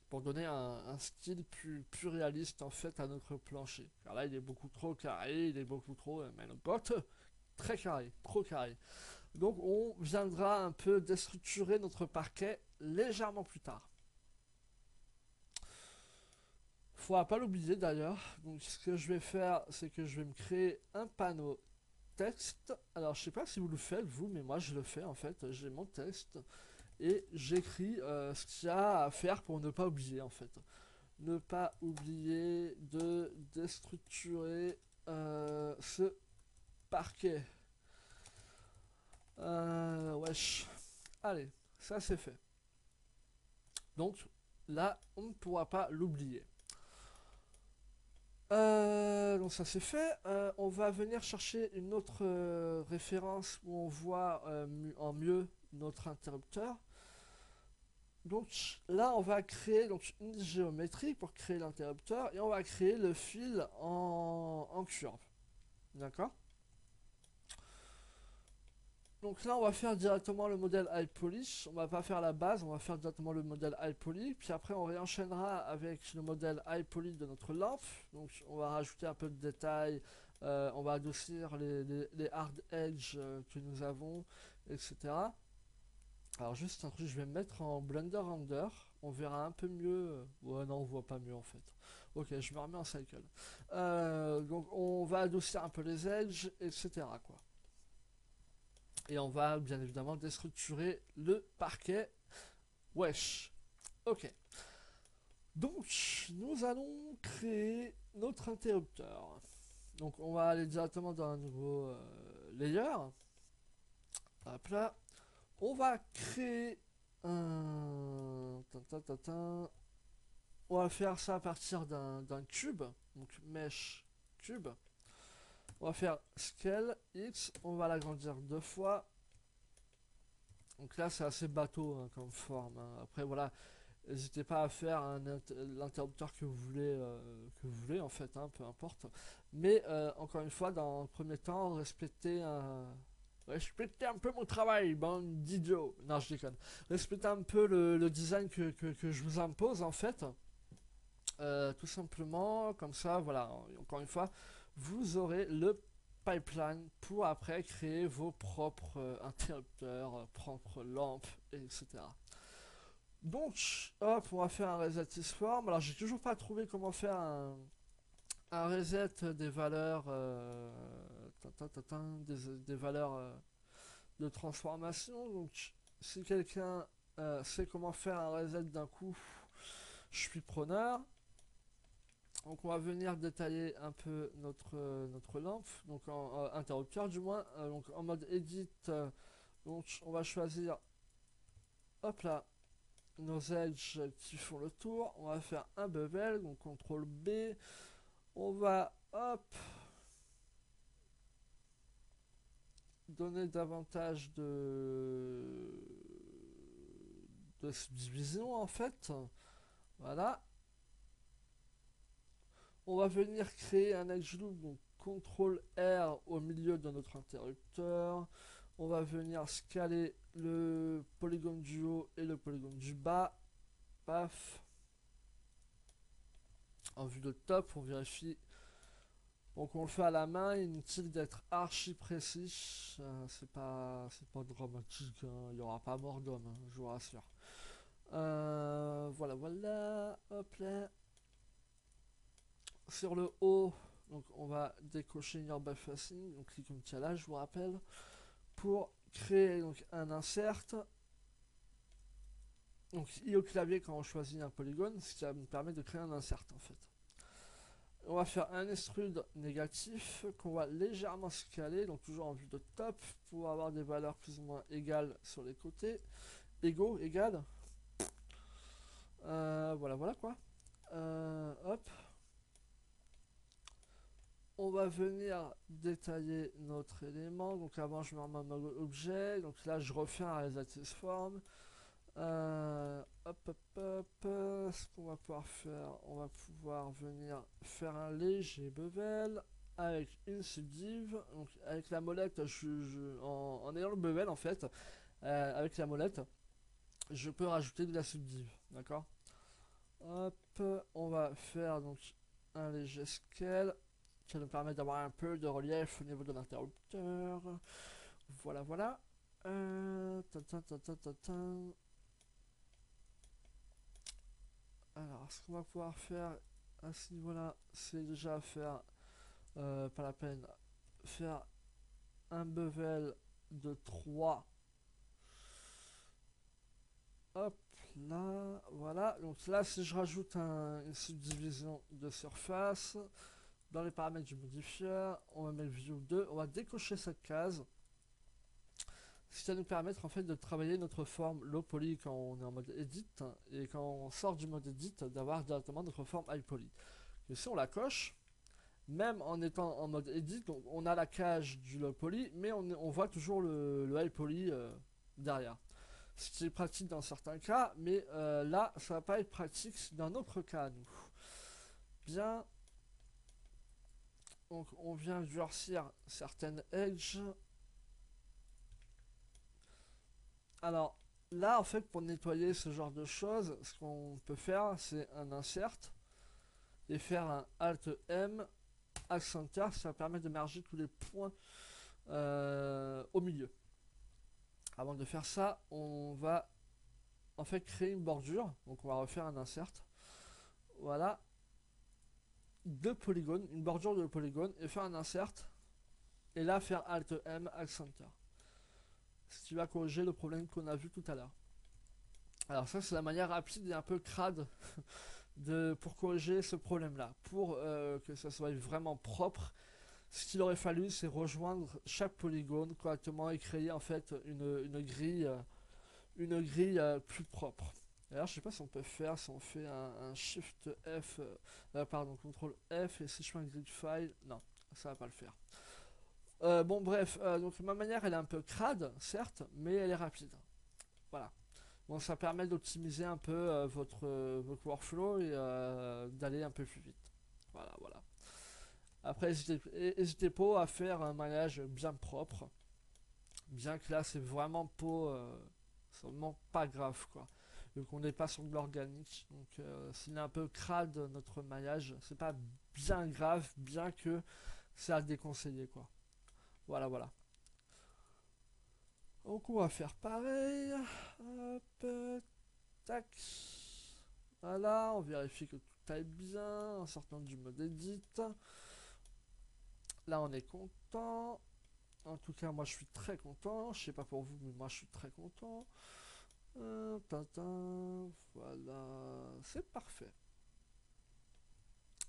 Pour donner un style plus réaliste en fait à notre plancher. Car là il est beaucoup trop carré, il est beaucoup trop, très carré, trop carré. Donc on viendra un peu déstructurer notre parquet légèrement plus tard. Faudra pas l'oublier d'ailleurs. Donc ce que je vais faire, c'est que je vais me créer un panneau texte. Alors je sais pas si vous le faites vous, mais moi je le fais en fait. J'ai mon texte et j'écris ce qu'il y a à faire pour ne pas oublier en fait. Ne pas oublier de déstructurer ce parquet. Wesh. Allez, ça c'est fait. Donc là, on ne pourra pas l'oublier. Donc ça c'est fait. On va venir chercher une autre référence où on voit en mieux notre interrupteur. Donc là, on va créer donc, une géométrie pour créer l'interrupteur et on va créer le fil en curve. D'accord? Donc là, on va faire directement le modèle high polish. On va pas faire la base, on va faire directement le modèle high poly. Puis après, on réenchaînera avec le modèle high poly de notre lampe. Donc on va rajouter un peu de détails. On va adoucir les hard edge que nous avons, etc. Alors juste un truc, je vais me mettre en Blender Render. On verra un peu mieux. Ouais, non, on voit pas mieux en fait. Ok, je me remets en cycle. Donc on va adoucir un peu les edges, etc. quoi. Et on va bien évidemment déstructurer le parquet. Wesh. Ok. Donc, nous allons créer notre interrupteur. Donc, on va aller directement dans un nouveau layer. Hop là. On va créer un... On va faire ça à partir d'un cube. Donc, mesh cube. On va faire scale X. On va l'agrandir 2 fois. Donc là, c'est assez bateau hein, comme forme. Hein. Après, voilà, n'hésitez pas à faire l'interrupteur que vous voulez en fait, hein, peu importe. Mais encore une fois, dans le premier temps, respectez un peu mon travail, bande d'idiots. Non, je déconne. Respectez un peu le design que je vous impose en fait. Tout simplement, comme ça, voilà, encore une fois, vous aurez le pipeline pour après créer vos propres interrupteurs, propres lampes, etc. Donc, hop, on va faire un reset isform. Alors, j'ai toujours pas trouvé comment faire un reset des valeurs, des valeurs de transformation. Donc, si quelqu'un sait comment faire un reset d'un coup, je suis preneur. Donc on va venir détailler un peu notre lampe, donc en interrupteur du moins, donc en mode edit, donc on va choisir, hop là, nos edges qui font le tour, on va faire un bevel, donc CTRL B, on va, hop, donner davantage de subdivision en fait, voilà. On va venir créer un edge loop, donc CTRL R au milieu de notre interrupteur. On va venir scaler le polygone du haut et le polygone du bas. Paf. En vue de top, on vérifie. Donc on le fait à la main, inutile d'être archi précis. C'est pas dramatique, hein. Il n'y aura pas mort d'homme, hein, je vous rassure. Voilà, voilà. Hop là. Sur le haut, donc on va décocher Your Facing, donc clic comme là, je vous rappelle, pour créer donc un insert. Donc I au clavier quand on choisit un polygone, ce qui me permet de créer un insert en fait. On va faire un extrude négatif qu'on va légèrement scaler, donc toujours en vue de top, pour avoir des valeurs plus ou moins égales sur les côtés. Égaux, égal. Voilà, voilà quoi. Hop. On va venir détailler notre élément. Donc avant, je me remets en mode objet. Donc là, je refais un realisatrice form. Hop, hop, hop. Ce qu'on va pouvoir faire, on va pouvoir venir faire un léger bevel avec une subdiv. Donc avec la molette, en ayant le bevel en fait, avec la molette, je peux rajouter de la subdiv. D'accord. Hop, on va faire donc un léger scale. Ça nous permet d'avoir un peu de relief au niveau de l'interrupteur. Voilà, voilà. Alors, ce qu'on va pouvoir faire à ce niveau-là, c'est déjà faire, pas la peine, faire un bevel de 3. Hop, là, voilà. Donc là, si je rajoute une subdivision de surface, dans les paramètres du modifieur, on va mettre view 2, on va décocher cette case, ce qui va nous permettre en fait de travailler notre forme low poly quand on est en mode edit, et quand on sort du mode edit, d'avoir directement notre forme high poly. Et si on la coche, même en étant en mode edit, donc on a la cage du low poly, mais on voit toujours le high poly derrière. Ce qui est pratique dans certains cas, mais là, ça va pas être pratique dans notre cas, nous. Bien. Donc, on vient durcir certaines edges. Alors, là, en fait, pour nettoyer ce genre de choses, ce qu'on peut faire, c'est un insert et faire un Alt M, Accenter, ça va permettre de merger tous les points au milieu. Avant de faire ça, on va en fait créer une bordure. Donc, on va refaire un insert. Voilà. De polygones, une bordure de polygone et faire un insert. Et là, faire Alt M, Accenter. Ce qui va corriger le problème qu'on a vu tout à l'heure. Alors ça c'est la manière rapide et un peu crade pour corriger ce problème là. Pour que ça soit vraiment propre, ce qu'il aurait fallu c'est rejoindre chaque polygone correctement et créer en fait une grille plus propre. D'ailleurs je sais pas si on peut faire, si on fait un Shift F, pardon, CTRL F et si je fais un grid file, non, ça va pas le faire. Bon bref, donc ma manière elle est un peu crade, certes, mais elle est rapide. Voilà. Bon, ça permet d'optimiser un peu votre workflow et d'aller un peu plus vite. Voilà, voilà. Après, n'hésitez pas à faire un maillage bien propre. Bien que là, c'est vraiment pas grave, quoi. Vu qu'on n'est pas sur de l'organique. Donc, s'il est un peu crade, notre maillage, c'est pas bien grave, bien que c'est à déconseiller, quoi. Voilà, voilà. Donc, on va faire pareil. Hop, tac. Voilà, on vérifie que tout aille bien en sortant du mode edit. Là, on est content. En tout cas, moi, je suis très content. Je sais pas pour vous, mais moi, je suis très content. Voilà, c'est parfait.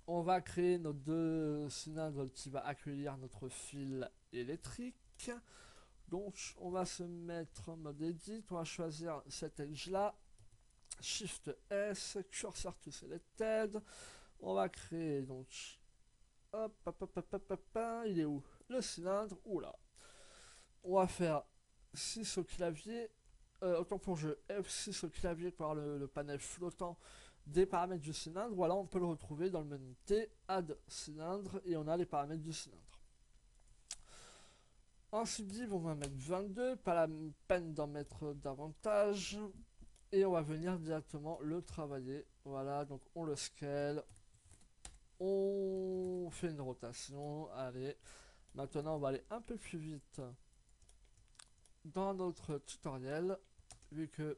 On va créer nos deux cylindres qui va accueillir notre fil électrique. Donc, on va se mettre en mode edit. On va choisir cet edge là. Shift S, cursor to selected. On va créer donc. Hop, hop, hop, hop, hop, hop, il est où? Le cylindre, oula. On va faire 6 au clavier. Autant pour jeu, F6 au clavier par le panel flottant des paramètres du cylindre. Voilà, on peut le retrouver dans le menu T, Add cylindre, et on a les paramètres du cylindre. En subdiv, on va mettre 22, pas la peine d'en mettre davantage. Et on va venir directement le travailler. Voilà, donc on le scale. On fait une rotation. Allez, maintenant on va aller un peu plus vite dans notre tutoriel. Vu que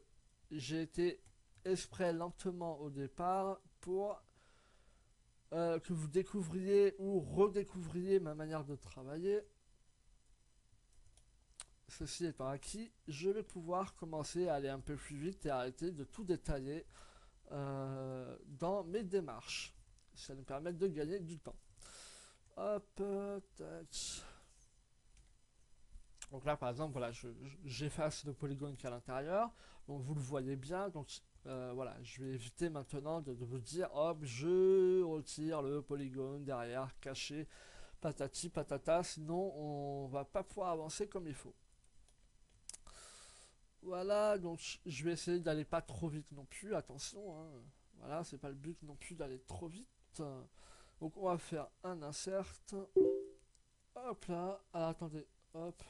j'ai été exprès lentement au départ pour que vous découvriez ou redécouvriez ma manière de travailler. Ceci étant acquis, je vais pouvoir commencer à aller un peu plus vite et arrêter de tout détailler dans mes démarches. Ça nous permet de gagner du temps. Hop, tac. Donc là, par exemple, voilà, j'efface le polygone qui est à l'intérieur. Donc vous le voyez bien. Donc voilà, je vais éviter maintenant de vous dire, hop, je retire le polygone derrière, caché, patati patata. Sinon, on va pas pouvoir avancer comme il faut. Voilà, donc je vais essayer d'aller pas trop vite non plus. Attention, hein. Voilà, c'est pas le but non plus d'aller trop vite. Donc on va faire un insert. Hop là. Alors attendez. Hop.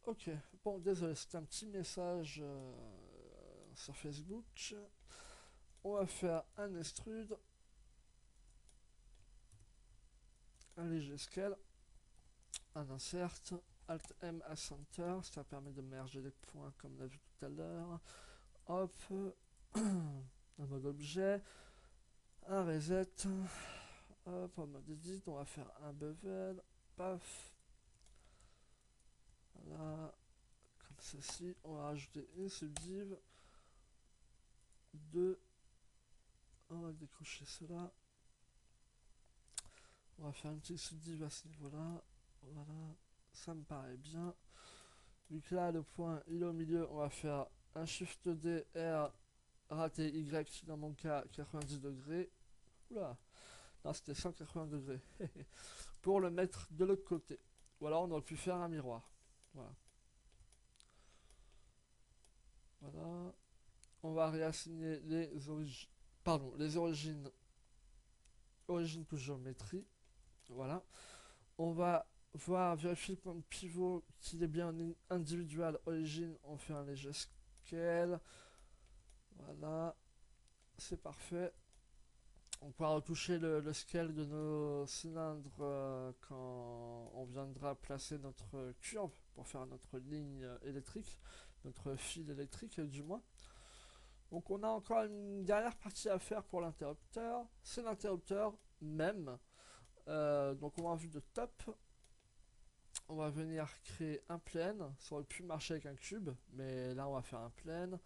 Ok. Bon, désolé, c'était un petit message sur Facebook. On va faire un extrude. Un léger scale. Un insert. Alt M à center. Ça permet de merger les points comme on a vu tout à l'heure. Hop. Un mode objet. Un reset. Hop, en mode edit, on va faire un bevel. Paf. Voilà. Comme ceci. On va rajouter une subdiv. 2. On va décocher cela. On va faire une petite subdiv à ce niveau-là. Voilà, ça me paraît bien. Vu que là, le point il est au milieu, on va faire un Shift D, R, raté Y, dans mon cas, 90 degrés. Oula, non, c'était 180 degrés. Pour le mettre de l'autre côté. Ou alors, on aurait pu faire un miroir. Voilà. Voilà. On va réassigner les origines. Pardon, les origines. Origine plus géométrie. Voilà. On va voir, vérifier le point de pivot qu'il est bien en individual origine. On fait un léger scale. Voilà. C'est parfait. On pourra retoucher le scale de nos cylindres quand on viendra placer notre curve pour faire notre ligne électrique, notre fil électrique du moins. Donc on a encore une dernière partie à faire pour l'interrupteur, c'est l'interrupteur même. Donc on va en vue de top, on va venir créer un plane, ça aurait pu marcher avec un cube, mais là on va faire un plane.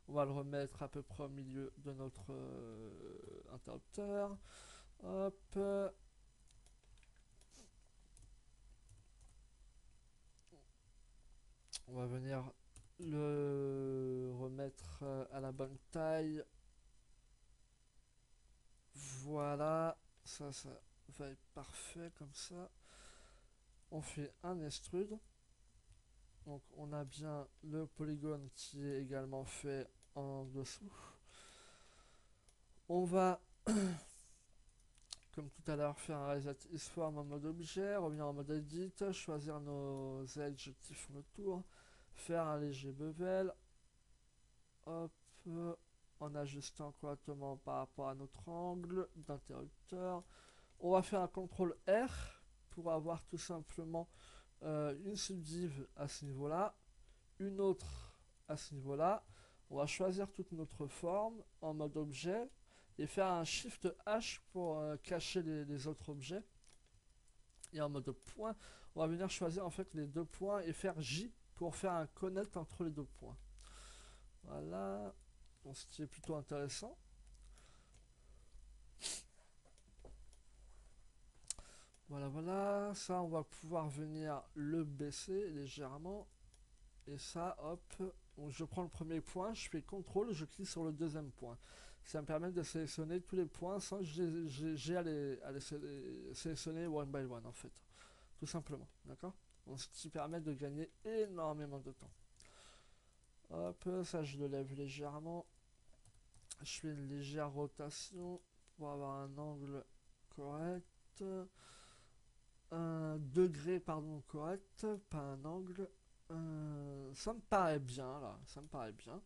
On va le remettre à peu près au milieu de notre interrupteur. Hop. On va venir le remettre à la bonne taille. Voilà. Ça va être parfait comme ça. On fait un extrude. Donc on a bien le polygone qui est également fait en dessous. On va, comme tout à l'heure, faire un reset isform en mode objet, revenir en mode edit, choisir nos edges qui font le tour, faire un léger bevel. Hop, en ajustant correctement par rapport à notre angle d'interrupteur. On va faire un CTRL R pour avoir tout simplement une subdiv à ce niveau-là, une autre à ce niveau-là. On va choisir toute notre forme en mode objet et faire un Shift H pour cacher les autres objets. Et en mode point, on va venir choisir en fait les deux points et faire J pour faire un connect entre les deux points. Voilà, bon, ce qui est plutôt intéressant. Voilà, voilà, ça on va pouvoir venir le baisser légèrement. Et ça, hop, donc je prends le premier point, je fais CTRL, je clique sur le deuxième point. Ça me permet de sélectionner tous les points sans que j'ai à les sélectionner one by one en fait. Tout simplement, d'accord? Donc ce qui permet de gagner énormément de temps. Hop, ça je le lève légèrement. Je fais une légère rotation pour avoir un angle correct. Un degré, pardon, correct, pas un angle. Ça me paraît bien là, ça me paraît bien.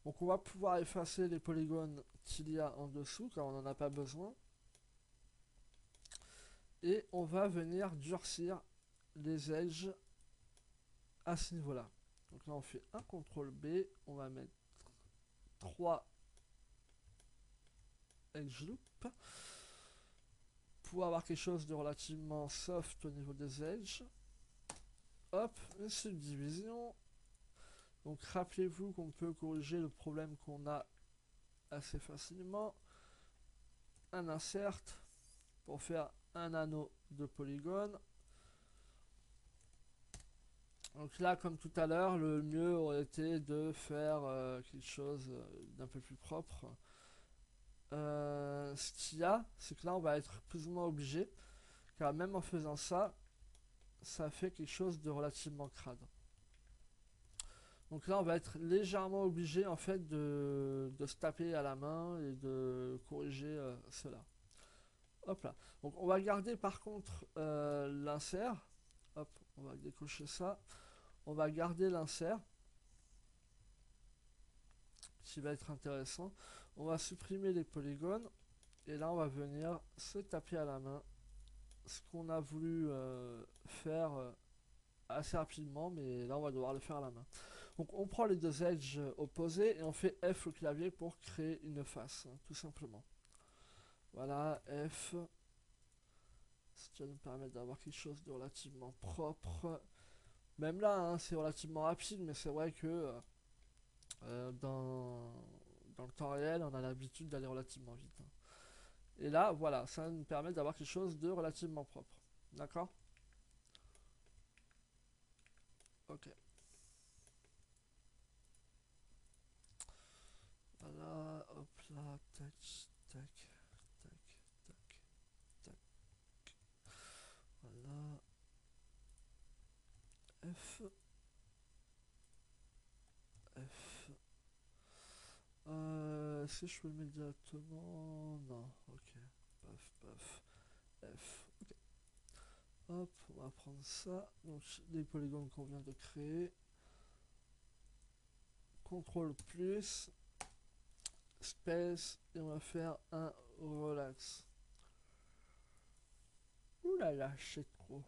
Donc on va pouvoir effacer les polygones qu'il y a en dessous car on n'en a pas besoin. Et on va venir durcir les edges à ce niveau-là. Donc là on fait un CTRL B, on va mettre 3 edge loop pour avoir quelque chose de relativement soft au niveau des edges. Hop, une subdivision. Donc rappelez-vous qu'on peut corriger le problème qu'on a assez facilement. Un insert pour faire un anneau de polygone. Donc là, comme tout à l'heure, le mieux aurait été de faire quelque chose d'un peu plus propre. Ce qu'il y a, c'est que là, on va être plus ou moins obligé, car même en faisant ça, ça fait quelque chose de relativement crade. Donc là, on va être légèrement obligé en fait de se taper à la main et de corriger cela. Hop là. Donc on va garder par contre l'insert. Hop, on va décocher ça. On va garder l'insert, qui va être intéressant. On va supprimer les polygones. Et là, on va venir se taper à la main ce qu'on a voulu faire assez rapidement, mais là, on va devoir le faire à la main. Donc, on prend les deux edges opposés et on fait F au clavier pour créer une face, hein, tout simplement. Voilà, F. Ce qui va nous permettre d'avoir quelque chose de relativement propre. Même là, hein, c'est relativement rapide, mais c'est vrai que dans le temps réel, on a l'habitude d'aller relativement vite, hein. Et là, voilà, ça nous permet d'avoir quelque chose de relativement propre. D'accord? Ok. Voilà, hop là, tac, tac, tac, tac, tac. Voilà. F, F. Est-ce que je peux le mettre directement? Non, ok. Paf, paf. F. Ok. Hop, on va prendre ça. Donc, les polygones qu'on vient de créer. CTRL plus. Space. Et on va faire un relax. Ouh là là, c'est trop.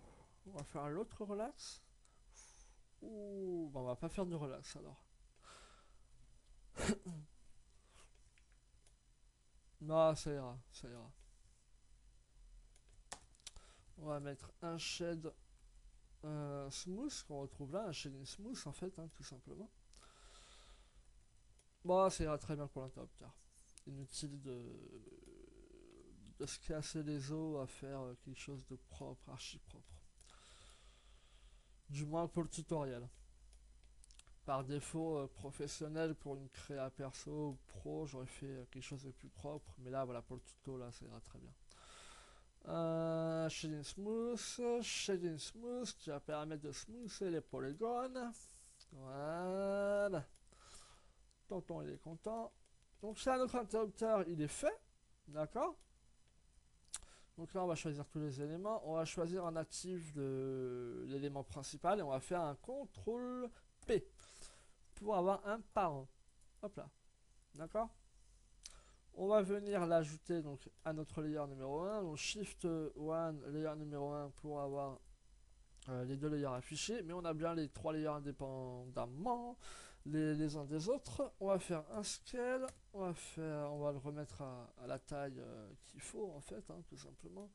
On va faire l'autre relax. Ouh, bon, on va pas faire de relax alors. Non, ça ira, ça ira. On va mettre un shade smooth qu'on retrouve là, un shading smooth en fait, hein, tout simplement. Bon, ça ira très bien pour l'interrupteur. Inutile de se casser les os à faire quelque chose de propre, archi propre. Du moins pour le tutoriel. Par défaut, professionnel pour une créa perso ou pro, j'aurais fait quelque chose de plus propre. Mais là, voilà, pour le tuto, là, ça ira très bien. Shading Smooth qui va permettre de smoother les polygones. Voilà. Tonton, il est content. Donc ça, notre interrupteur, il est fait. D'accord? Donc là, on va choisir tous les éléments. On va choisir en actif l'élément principal et on va faire un CTRL P pour avoir un parent. Hop là. D'accord? On va venir l'ajouter donc à notre layer numéro 1. Donc Shift 1, layer numéro 1 pour avoir les deux layers affichés. Mais on a bien les trois layers indépendamment les uns des autres. On va faire un scale. On va le remettre à la taille qu'il faut en fait, hein, tout simplement.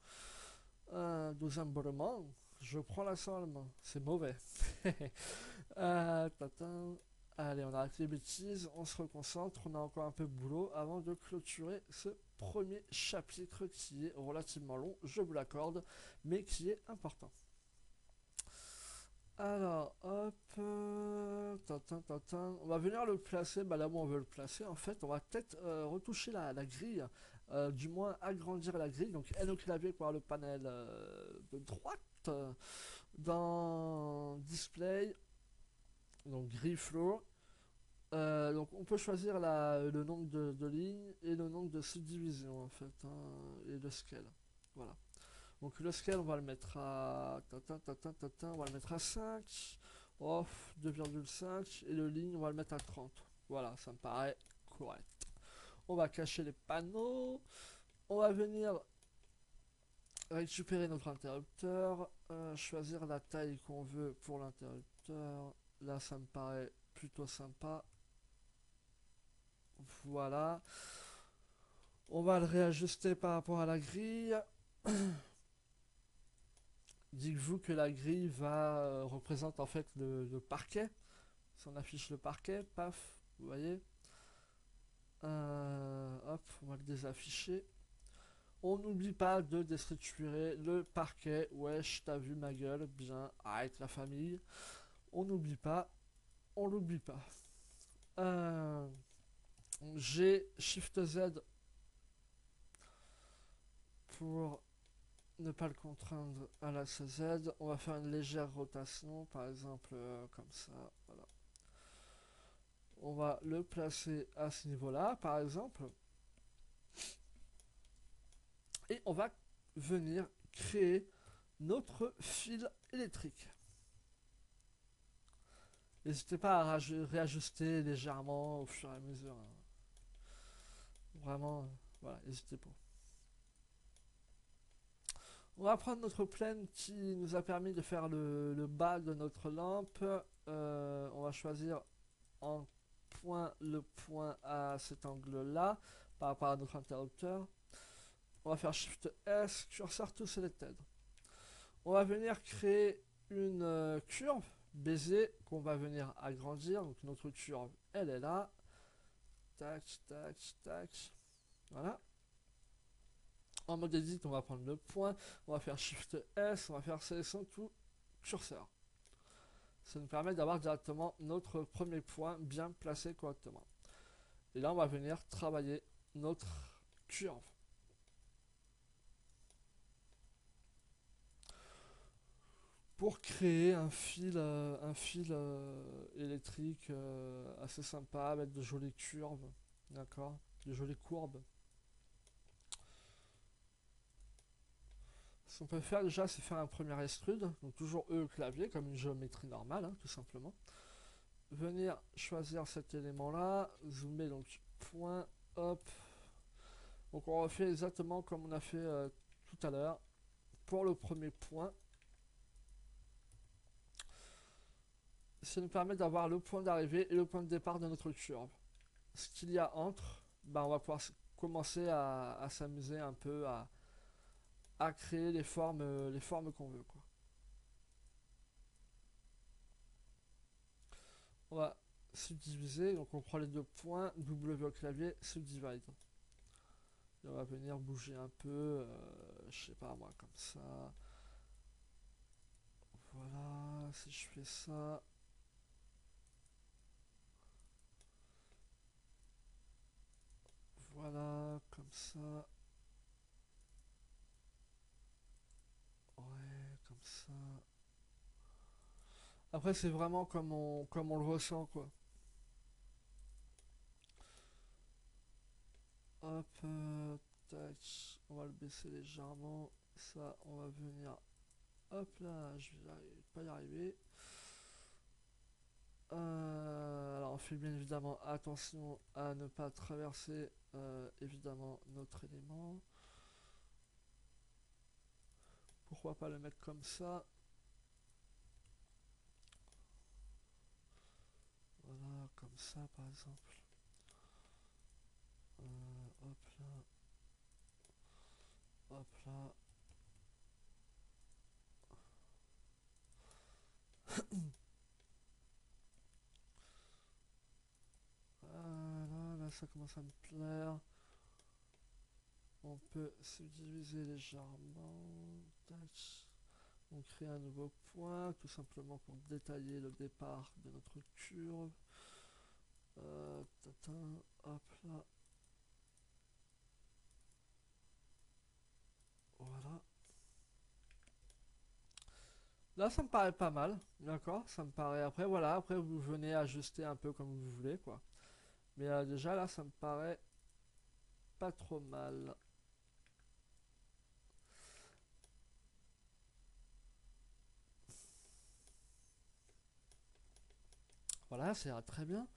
Deuxième abonnement. Je prends la salle, c'est mauvais. Allez, on arrête les bêtises, on se reconcentre, on a encore un peu de boulot avant de clôturer ce premier chapitre qui est relativement long, je vous l'accorde, mais qui est important. Alors, hop, on va venir le placer, bah là où on veut le placer, en fait, on va peut-être retoucher la grille, du moins agrandir la grille, donc N au clavier pour avoir le panel de droite, dans Display, donc grille floor. Donc on peut choisir le nombre de lignes et le nombre de subdivisions en fait, hein, et le scale. Voilà. Donc le scale on va le mettre à on va le mettre à 5, off 2,5 et le ligne on va le mettre à 30. Voilà, ça me paraît correct. On va cacher les panneaux. On va venir récupérer notre interrupteur, choisir la taille qu'on veut pour l'interrupteur. Là ça me paraît plutôt sympa. Voilà. On va le réajuster par rapport à la grille. Dites-vous que la grille représente en fait le parquet. Si on affiche le parquet, paf, vous voyez. Hop, on va le désafficher. On n'oublie pas de déstructurer le parquet. Wesh, t'as vu ma gueule, bien, arrête la famille. On n'oublie pas, on l'oublie pas. J'ai Shift Z pour ne pas le contraindre à l'axe Z. On va faire une légère rotation, par exemple comme ça. Voilà. On va le placer à ce niveau-là, par exemple. Et on va venir créer notre fil électrique. N'hésitez pas à réajuster légèrement au fur et à mesure, hein. Vraiment, voilà, n'hésitez pas. On va prendre notre plane qui nous a permis de faire le bas de notre lampe. On va choisir en point le point à cet angle-là par rapport à notre interrupteur. On va faire Shift S, cursor to selected. On va venir créer une curve baiser qu'on va venir agrandir. Donc notre curve, elle est là. tac, tac, tac. Voilà. En mode edit, on va prendre le point, on va faire Shift S, on va faire sélection tout curseur. Ça nous permet d'avoir directement notre premier point bien placé correctement. Et là, on va venir travailler notre curve. Pour créer un fil électrique assez sympa avec de jolies curves, d'accord, de jolies courbes. Ce qu'on peut faire déjà, c'est faire un premier extrude, donc toujours E au clavier, comme une géométrie normale, hein, tout simplement. Venir choisir cet élément-là, zoomer donc point, hop. Donc on refait exactement comme on a fait tout à l'heure pour le premier point. Ça nous permet d'avoir le point d'arrivée et le point de départ de notre curve. Ce qu'il y a entre, ben on va pouvoir commencer à s'amuser un peu à créer les formes qu'on veut, quoi. On va subdiviser, donc on prend les deux points, W au clavier, subdivide. Et on va venir bouger un peu, je sais pas moi, comme ça. Voilà, si je fais ça. Voilà, comme ça. Ouais, comme ça. Après, c'est vraiment comme on le ressent, quoi. Hop, tac, on va le baisser légèrement. Ça, on va venir. Hop là, je vais pas y arriver. Alors, on fait bien évidemment attention à ne pas traverser évidemment notre élément. Pourquoi pas le mettre comme ça? Voilà, comme ça par exemple. Hop là, hop là. Voilà, là ça commence à me plaire. On peut subdiviser légèrement. Tac. On crée un nouveau point, tout simplement pour détailler le départ de notre curve. Tatin, hop là. Voilà. Là, ça me paraît pas mal, d'accord? Ça me paraît. Après, voilà, après vous venez ajuster un peu comme vous voulez, quoi. Mais déjà, là, ça me paraît pas trop mal. Voilà, c'est très bien.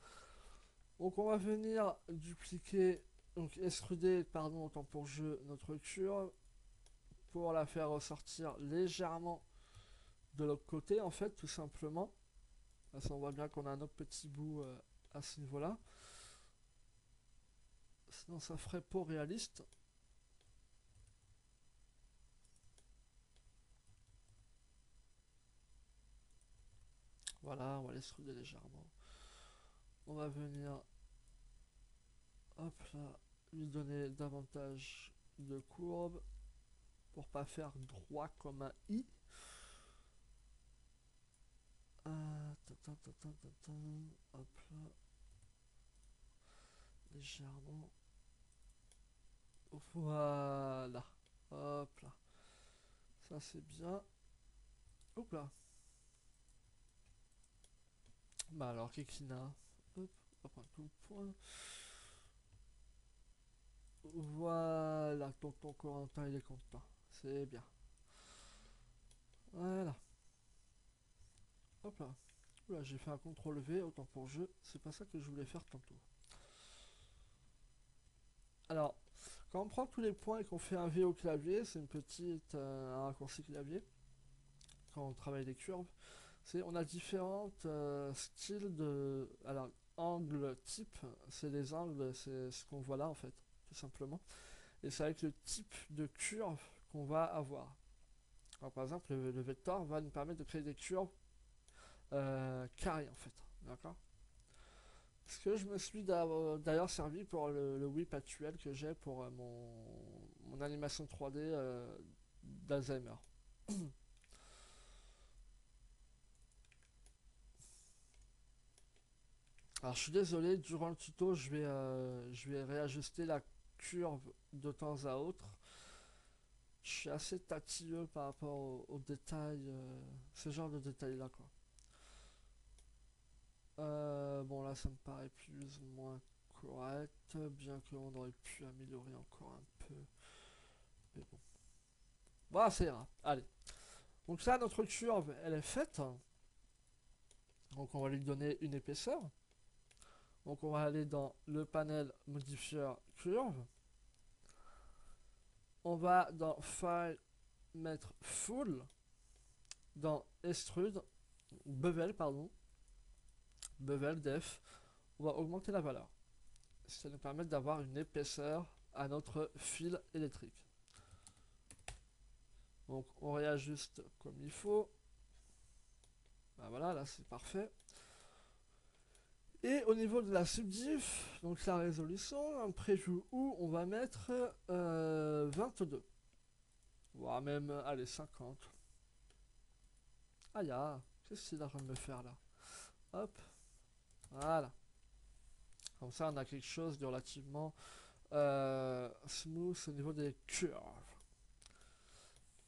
Donc, on va venir dupliquer, donc extruder, pardon, autant pour jeu, notre curve pour la faire ressortir légèrement de l'autre côté, en fait, tout simplement. Là, ça, on voit bien qu'on a un autre petit bout à ce niveau-là. Sinon, ça ferait pas réaliste. Voilà, on va l'extruder légèrement. On va venir, hop là, lui donner davantage de courbes pour pas faire droit comme un i. Hop là, légèrement. Voilà, hop là. Ça c'est bien. Hop là. Bah alors, Kekina. Hop, on va prendre tout le point. Voilà, tonton Corentin il est content. C'est bien. Voilà. Hop là. Oula, j'ai fait un CTRL V, autant pour jeu. C'est pas ça que je voulais faire tantôt. Alors, quand on prend tous les points et qu'on fait un V au clavier, c'est une petite un raccourci clavier. Quand on travaille les curves, c'est on a différents styles de. Alors, angle type, c'est les angles, c'est ce qu'on voit là en fait, tout simplement. Et c'est avec le type de curve qu'on va avoir. Alors, par exemple, le vecteur va nous permettre de créer des curves carrées en fait. D'accord. Ce que je me suis d'ailleurs servi pour le whip actuel que j'ai pour mon animation 3D d'Alzheimer. Alors je suis désolé, durant le tuto, je vais réajuster la curve de temps à autre. Je suis assez tatilleux par rapport aux détails, ce genre de détails là quoi. Bon là ça me paraît plus ou moins correct, bien qu'on aurait pu améliorer encore un peu. Mais bon. Bon, ça ira. Allez. Donc là, notre curve, elle est faite. Donc on va lui donner une épaisseur. Donc on va aller dans le panel modifieur curve. On va dans File, mettre Full. Dans Extrude, Bevel, pardon. Bevel, Def. On va augmenter la valeur. Ça nous permet d'avoir une épaisseur à notre fil électrique. Donc on réajuste comme il faut. Ben voilà, là c'est parfait. Et au niveau de la subdiff, donc la résolution, un preview où on va mettre 22. Voire même, allez, 50. Ah ya, qu'est-ce qu'il est en train de me faire là? Hop, voilà. Comme ça, on a quelque chose de relativement smooth au niveau des curves.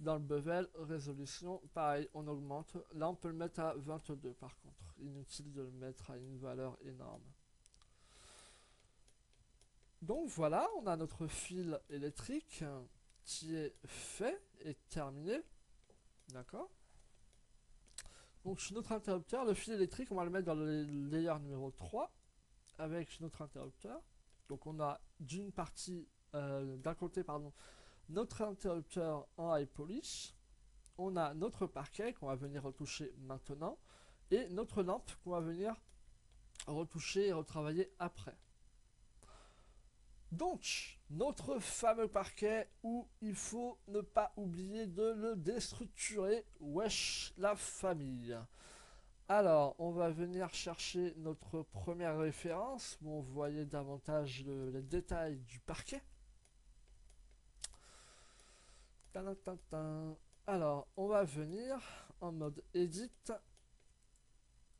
Dans le bevel, résolution, pareil, on augmente. Là, on peut le mettre à 22 par contre. Inutile de le mettre à une valeur énorme. Donc voilà, on a notre fil électrique qui est fait et terminé. D'accord. Donc sur notre interrupteur, le fil électrique, on va le mettre dans le layer numéro 3 avec notre interrupteur. Donc on a d'une partie, d'un côté, pardon, notre interrupteur en high polish. On a notre parquet qu'on va venir retoucher maintenant. Et notre lampe qu'on va venir retoucher et retravailler après. Donc, notre fameux parquet où il faut ne pas oublier de le déstructurer. Wesh, la famille. Alors, on va venir chercher notre première référence où on voyait davantage les détails du parquet. Alors, on va venir en mode edit,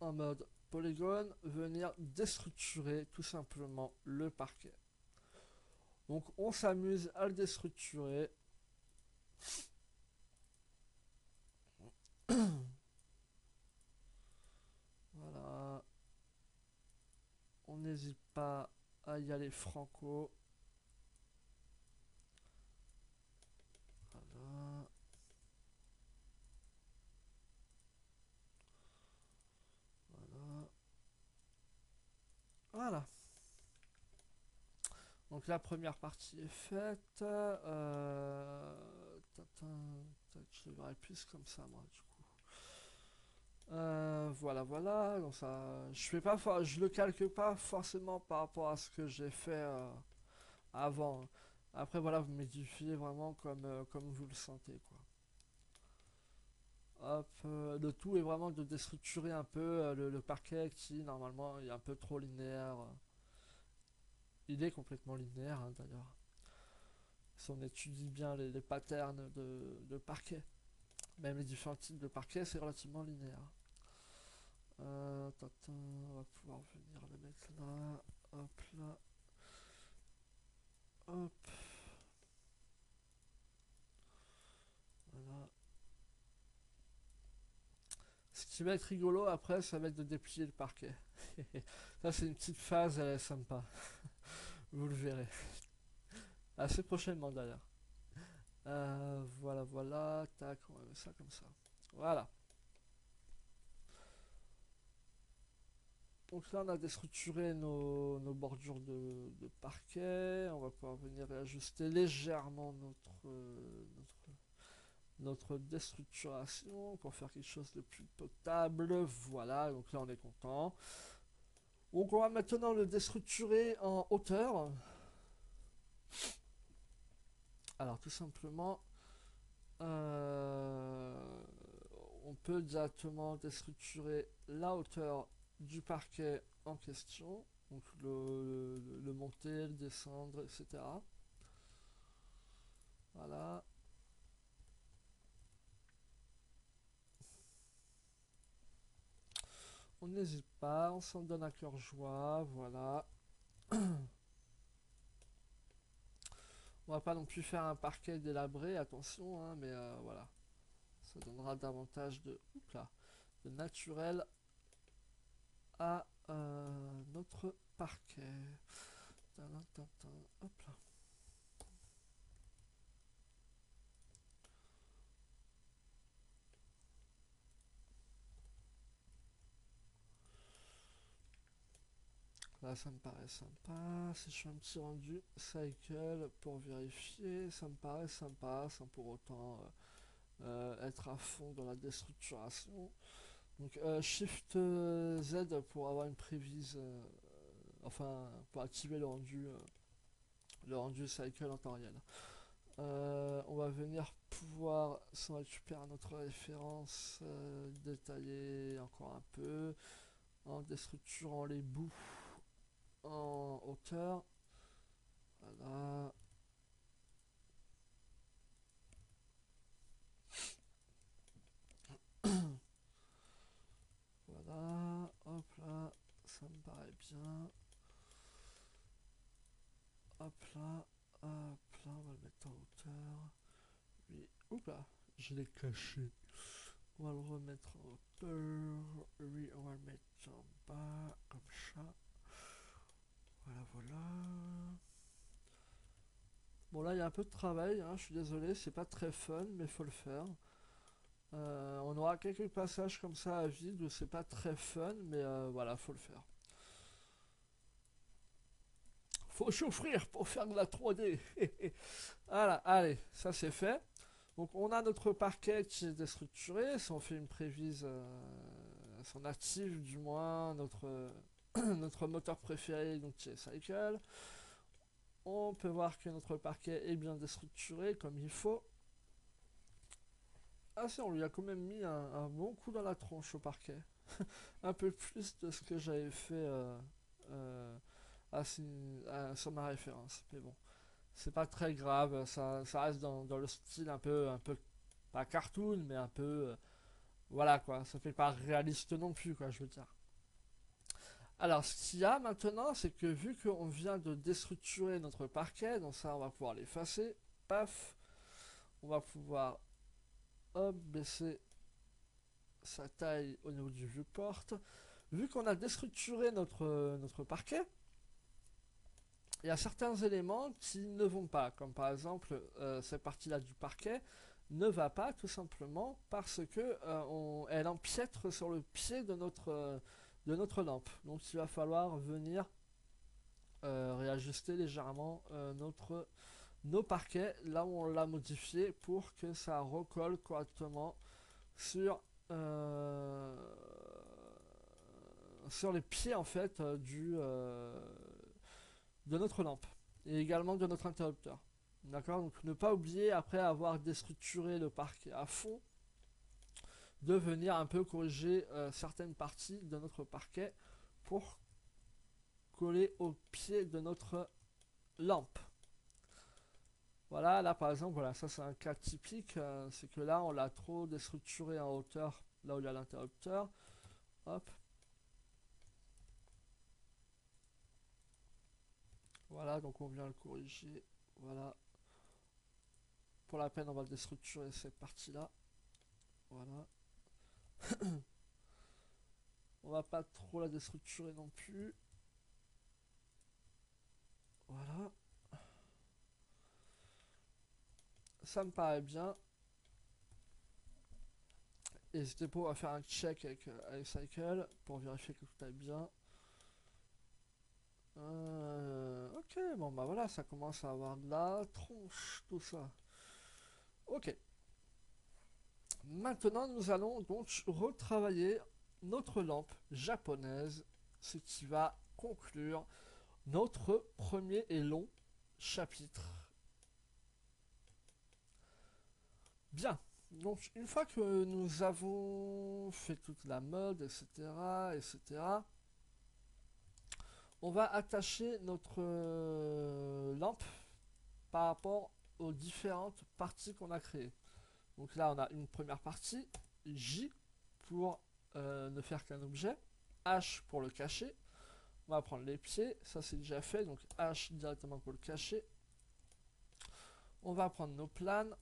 en mode polygone, venir déstructurer tout simplement le parquet. Donc on s'amuse à le déstructurer. Voilà. On n'hésite pas à y aller franco. Voilà. Voilà. Voilà. Donc la première partie est faite. Je devrais plus comme ça moi du coup. Voilà, voilà. Donc ça, je le calque pas forcément par rapport à ce que j'ai fait avant. Après voilà, vous modifiez vraiment comme vous le sentez quoi. Hop, le tout est vraiment de déstructurer un peu le parquet qui normalement est un peu trop linéaire. Il est complètement linéaire hein, d'ailleurs. Si on étudie bien les patterns de parquet, même les différents types de parquet, c'est relativement linéaire. On va pouvoir venir le mettre là. Hop là. Hop. Voilà. Ce qui va être rigolo après, ça va être de déplier le parquet. Ça, c'est une petite phase, elle est sympa. Vous le verrez. Assez prochainement d'ailleurs. Voilà, voilà. Tac, on va mettre ça comme ça. Voilà. Donc là, on a déstructuré nos bordures de parquet. On va pouvoir venir réajuster légèrement notre déstructuration pour faire quelque chose de plus potable. Voilà, donc là, on est content. Donc on va maintenant le déstructurer en hauteur. Alors tout simplement, on peut directement déstructurer la hauteur du parquet en question. Donc le monter, le descendre, etc. Voilà. On n'hésite pas, on s'en donne à cœur joie, voilà. On va pas non plus faire un parquet délabré, attention, hein, mais voilà. Ça donnera davantage de, oups là, de naturel à notre parquet. Tadam, tadam, hop là. Là, ça me paraît sympa. Si je fais un petit rendu cycle pour vérifier, ça me paraît sympa, sans pour autant être à fond dans la déstructuration. Donc, Shift Z pour avoir une prévise, enfin, pour activer le rendu cycle en temps réel. On va venir pouvoir s'en récupérer notre référence détaillée encore un peu en déstructurant les bouts en hauteur. Voilà. Voilà. Hop là. Ça me paraît bien. Hop là. Hop là. On va le mettre en hauteur. Lui. Oups là. Je l'ai caché. On va le remettre en hauteur. Lui, on va le mettre en bas. Comme ça. Voilà, voilà. Bon, là, il y a un peu de travail, hein, je suis désolé, c'est pas très fun, mais faut le faire. On aura quelques passages comme ça à vide où c'est pas très fun, mais voilà, faut le faire. Faut souffrir pour faire de la 3D. Voilà, allez, ça c'est fait. Donc on a notre parquet qui est déstructuré, si on fait une prévise, si on active du moins notre moteur préféré, donc qui est Cycle, on peut voir que notre parquet est bien déstructuré comme il faut. Ah si, on lui a quand même mis un bon coup dans la tronche au parquet. Un peu plus de ce que j'avais fait euh, sur ma référence. Mais bon, c'est pas très grave, ça reste dans le style un peu, pas cartoon, mais un peu, voilà quoi, ça fait pas réaliste non plus quoi, je veux dire. Alors, ce qu'il y a maintenant, c'est que vu qu'on vient de déstructurer notre parquet, donc ça on va pouvoir l'effacer, paf, on va pouvoir hop, baisser sa taille au niveau du viewport. Vu qu'on a déstructuré notre parquet, il y a certains éléments qui ne vont pas, comme par exemple cette partie-là du parquet ne va pas tout simplement parce que elle empiètre sur le pied de notre lampe. Donc il va falloir venir réajuster légèrement nos parquets là où on l'a modifié pour que ça recolle correctement sur euh, sur les pieds en fait de notre lampe et également de notre interrupteur. D'accord. Donc ne pas oublier après avoir déstructuré le parquet à fond de venir un peu corriger certaines parties de notre parquet pour coller au pied de notre lampe. Voilà, là par exemple, voilà, ça c'est un cas typique, c'est que là on l'a trop déstructuré en hauteur, là où il y a l'interrupteur. Hop, voilà, donc on vient le corriger. Voilà, pour la peine, on va déstructurer cette partie-là. Voilà. On va pas trop la déstructurer non plus. Voilà. Ça me paraît bien. N'hésitez pas à faire un check avec Cycle pour vérifier que tout est bien. Ok, bon bah voilà, ça commence à avoir de la tronche, tout ça. Ok. Maintenant, nous allons donc retravailler notre lampe japonaise, ce qui va conclure notre premier et long chapitre. Bien. Donc, une fois que nous avons fait toute la mode, etc., etc., on va attacher notre lampe par rapport aux différentes parties qu'on a créées. Donc là, on a une première partie, J pour ne faire qu'un objet, H pour le cacher. On va prendre les pieds, ça c'est déjà fait, donc H directement pour le cacher. On va prendre nos planes,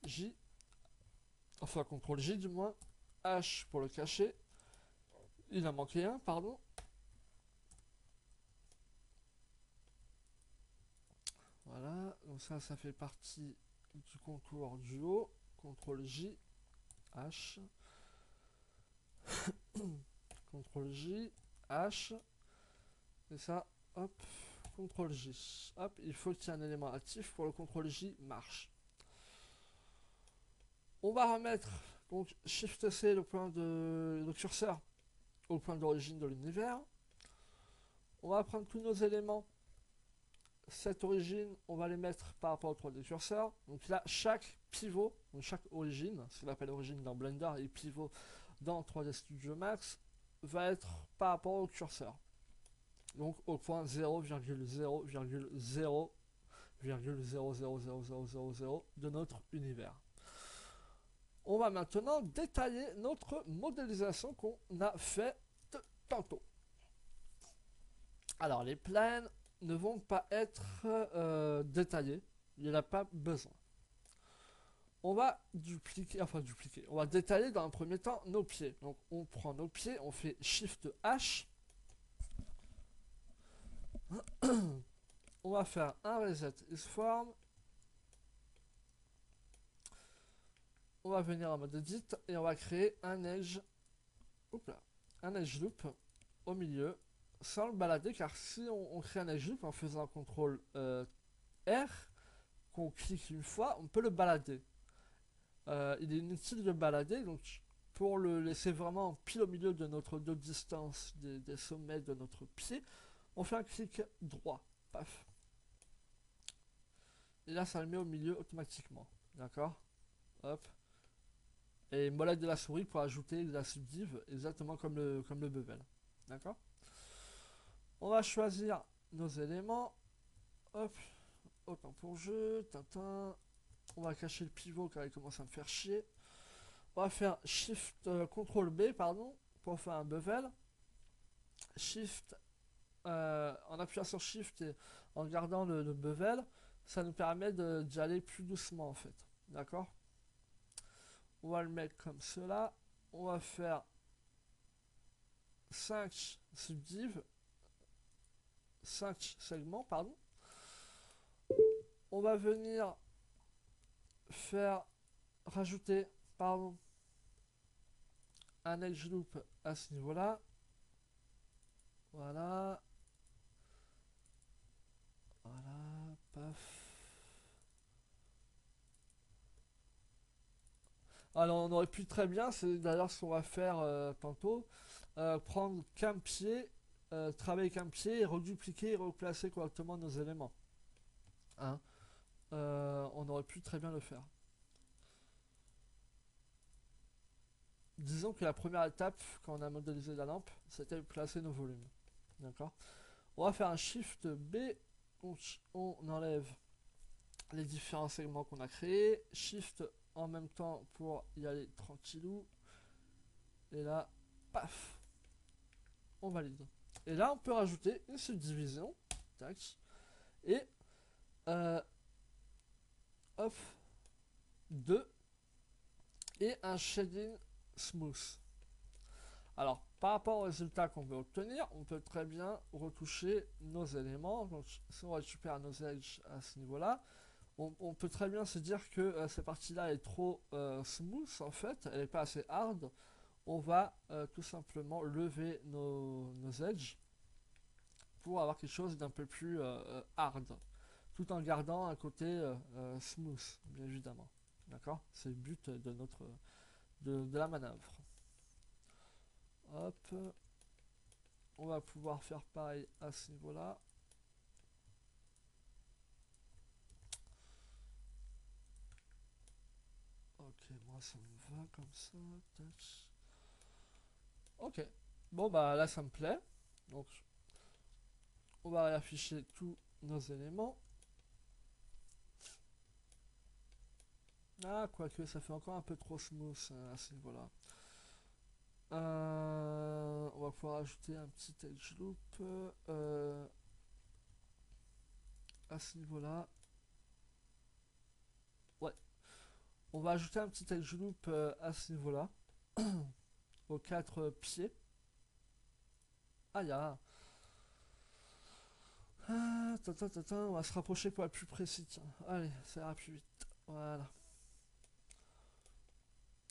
J, enfin CTRL J du moins, H pour le cacher. Il en manquait un, pardon. Voilà, donc ça fait partie du contour du haut. CTRL J, H. CTRL J, H. Et ça, hop, CTRL J. Hop, il faut qu'il y ait un élément actif pour le CTRL J marche. On va remettre donc Shift C le curseur au point d'origine de l'univers. On va prendre tous nos éléments. Cette origine, on va les mettre par rapport au 3D curseur. Donc là, chaque pivot, donc chaque origine, ce qu'on appelle origine dans Blender et pivot dans 3D Studio Max, va être par rapport au curseur. Donc au point 0,0,0,0000000 de notre univers. On va maintenant détailler notre modélisation qu'on a fait tantôt. Alors les planes ne vont pas être détaillées, il n'y en a pas besoin. On va dupliquer, on va détailler dans un premier temps nos pieds. Donc on prend nos pieds, on fait Shift H. On va faire un Reset Isform. On va venir en mode Edit et on va créer un Edge, un Edge Loop au milieu sans le balader, car si on crée un Edge Loop en faisant un CTRL R, qu'on clique une fois, on peut le balader. Il est inutile de balader, donc pour le laisser vraiment pile au milieu de notre dos de distance des sommets de notre pied, on fait un clic droit. Paf. Et là, ça le met au milieu automatiquement. D'accord. Hop. Et molette de la souris pour ajouter de la subdiv, exactement comme le bevel. D'accord. On va choisir nos éléments. Hop. Autant pour jeu. Tintin. On va cacher le pivot car il commence à me faire chier. On va faire Shift CTRL B, pardon, pour faire un bevel. Shift, en appuyant sur Shift et en gardant le bevel, ça nous permet d'y aller plus doucement en fait. D'accord. On va le mettre comme cela. On va faire 5 subdiv, 5 segments, pardon. On va venir faire rajouter, pardon, un edge loop à ce niveau-là. Voilà. Voilà, paf. Alors on aurait pu très bien, c'est d'ailleurs ce qu'on va faire tantôt, prendre qu'un pied, travailler qu'un pied, et redupliquer et replacer correctement nos éléments. Hein. On aurait pu très bien le faire. Disons que la première étape, quand on a modélisé la lampe, c'était de placer nos volumes. D'accord. On va faire un Shift B, on enlève les différents segments qu'on a créés, Shift en même temps pour y aller tranquillou, et là, paf, on valide. Et là, on peut rajouter une subdivision, tac, et hop, 2, et un shading smooth. Alors, par rapport au résultat qu'on veut obtenir, on peut très bien retoucher nos éléments. Donc, si on récupère nos edges à ce niveau-là, on peut très bien se dire que cette partie-là est trop smooth en fait, elle n'est pas assez hard. On va tout simplement lever nos edges pour avoir quelque chose d'un peu plus hard, tout en gardant un côté smooth, bien évidemment. D'accord. C'est le but de la manœuvre. Hop. On va pouvoir faire pareil à ce niveau-là. Ok, moi ça me va comme ça. Touch. Ok. Bon bah là ça me plaît. Donc on va réafficher tous nos éléments. Ah, quoique ça fait encore un peu trop smooth à ce niveau-là. On va pouvoir ajouter un petit edge loop à ce niveau-là. Ouais, on va ajouter un petit edge loop à ce niveau-là, aux 4 pieds. Ah, ya. On va se rapprocher pour être plus précis. Tiens. Allez, ça ira plus vite. Voilà.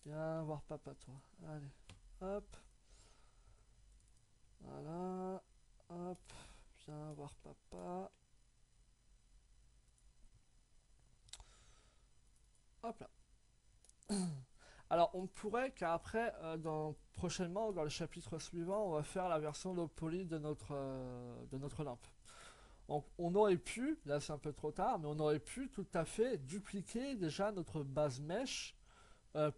Viens voir papa, toi. Allez, hop. Voilà. Hop. Viens voir papa. Hop là. Alors, on pourrait qu'après, prochainement, dans le chapitre suivant, on va faire la version low poly de notre lampe. Donc, on aurait pu, là c'est un peu trop tard, mais on aurait pu tout à fait dupliquer déjà notre base mesh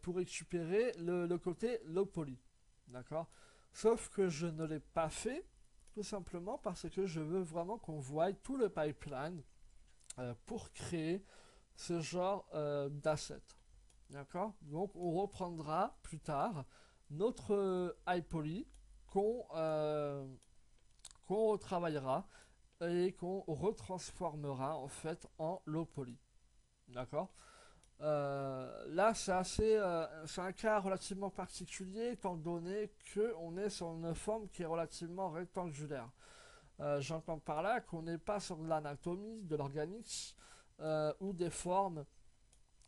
pour récupérer le côté low poly. D'accord. Sauf que je ne l'ai pas fait, tout simplement parce que je veux vraiment qu'on voie tout le pipeline pour créer ce genre d'asset. D'accord. Donc on reprendra plus tard notre high poly qu'on retravaillera et qu'on retransformera en fait en low poly. D'accord. Là, c'est un cas relativement particulier étant donné qu'on est sur une forme qui est relativement rectangulaire. J'entends par là qu'on n'est pas sur de l'anatomie, de l'organique ou des formes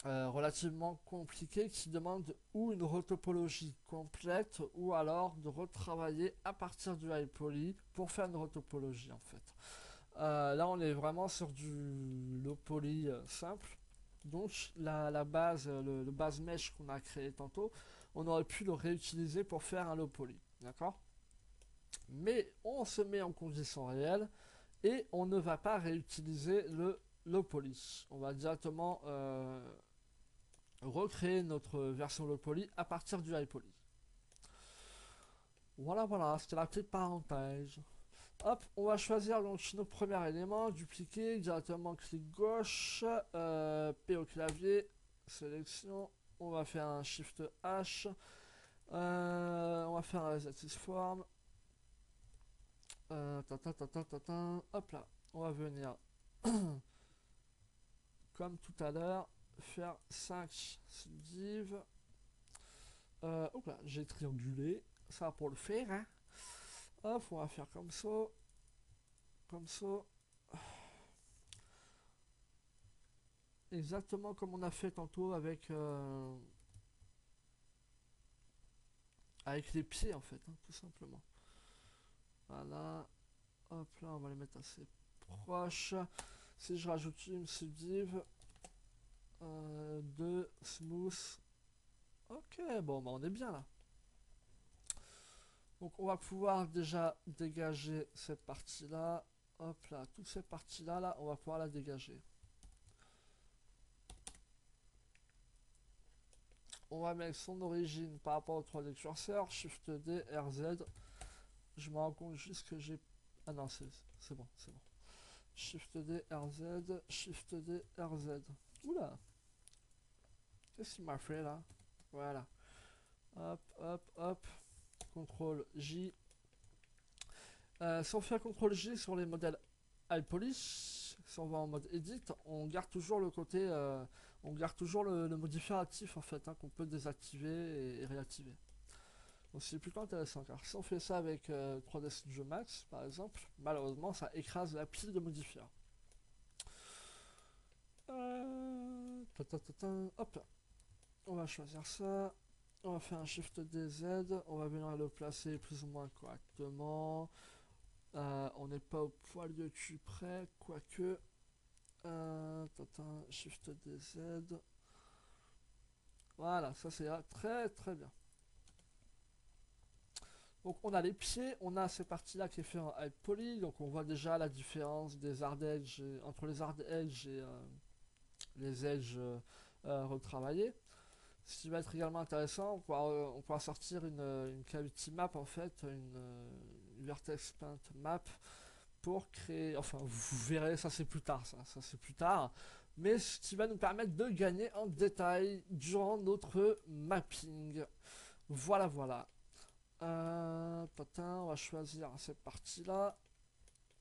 relativement compliquées qui demandent ou une retopologie complète ou alors de retravailler à partir du high poly pour faire une retopologie en fait. Là, on est vraiment sur du low poly simple. Donc, la base, le base mesh qu'on a créé tantôt, on aurait pu le réutiliser pour faire un low poly. D'accord. Mais on se met en condition réelle et on ne va pas réutiliser le low poly. On va directement recréer notre version low poly à partir du high poly. Voilà, voilà, c'était la petite parenthèse. Hop, on va choisir donc notre premier élément, dupliquer, directement clic gauche, P au clavier, sélection, on va faire un Shift H, on va faire un Reset Form, hop là, on va venir, comme tout à l'heure, faire 5 div, hop là, j'ai triangulé, ça pour le faire, hein. Hop, on va faire comme ça, exactement comme on a fait tantôt avec les pieds en fait, hein, tout simplement. Voilà, hop là, on va les mettre assez proches. Si je rajoute une subdiv, 2 smooth, ok, bon, bah on est bien là. Donc on va pouvoir déjà dégager cette partie-là. Hop là, toute cette partie-là, là, on va pouvoir la dégager. On va mettre son origine par rapport au 3D curseur, Shift D, RZ. Je me rends compte juste que j'ai... Ah non, c'est bon, c'est bon. Shift D, RZ, Shift D, RZ. Oula. Qu'est-ce qu'il m'a fait là? Voilà. Hop, hop, hop. CTRL J. Si on fait un CTRL J sur les modèles High Polish, si on va en mode Edit, on garde toujours le côté... on garde toujours le modifier actif en fait, hein, qu'on peut désactiver et réactiver. Donc c'est plutôt intéressant car si on fait ça avec 3D Studio Max par exemple, malheureusement ça écrase la pile de modifiers. Hop, on va choisir ça, on va faire un Shift DZ, on va venir le placer plus ou moins correctement. On n'est pas au poil de cul près, quoique. Shift DZ. Voilà, ça c'est très très bien. Donc on a les pieds, on a cette partie-là qui est fait en high poly, donc on voit déjà la différence des hard edge entre les hard edge et les edges retravaillés. Ce qui va être également intéressant, on pourra sortir une cavity map en fait, une vertex paint map pour créer, enfin vous verrez, ça c'est plus tard, ça c'est plus tard, mais ce qui va nous permettre de gagner en détail durant notre mapping. Voilà, voilà. On va choisir cette partie-là.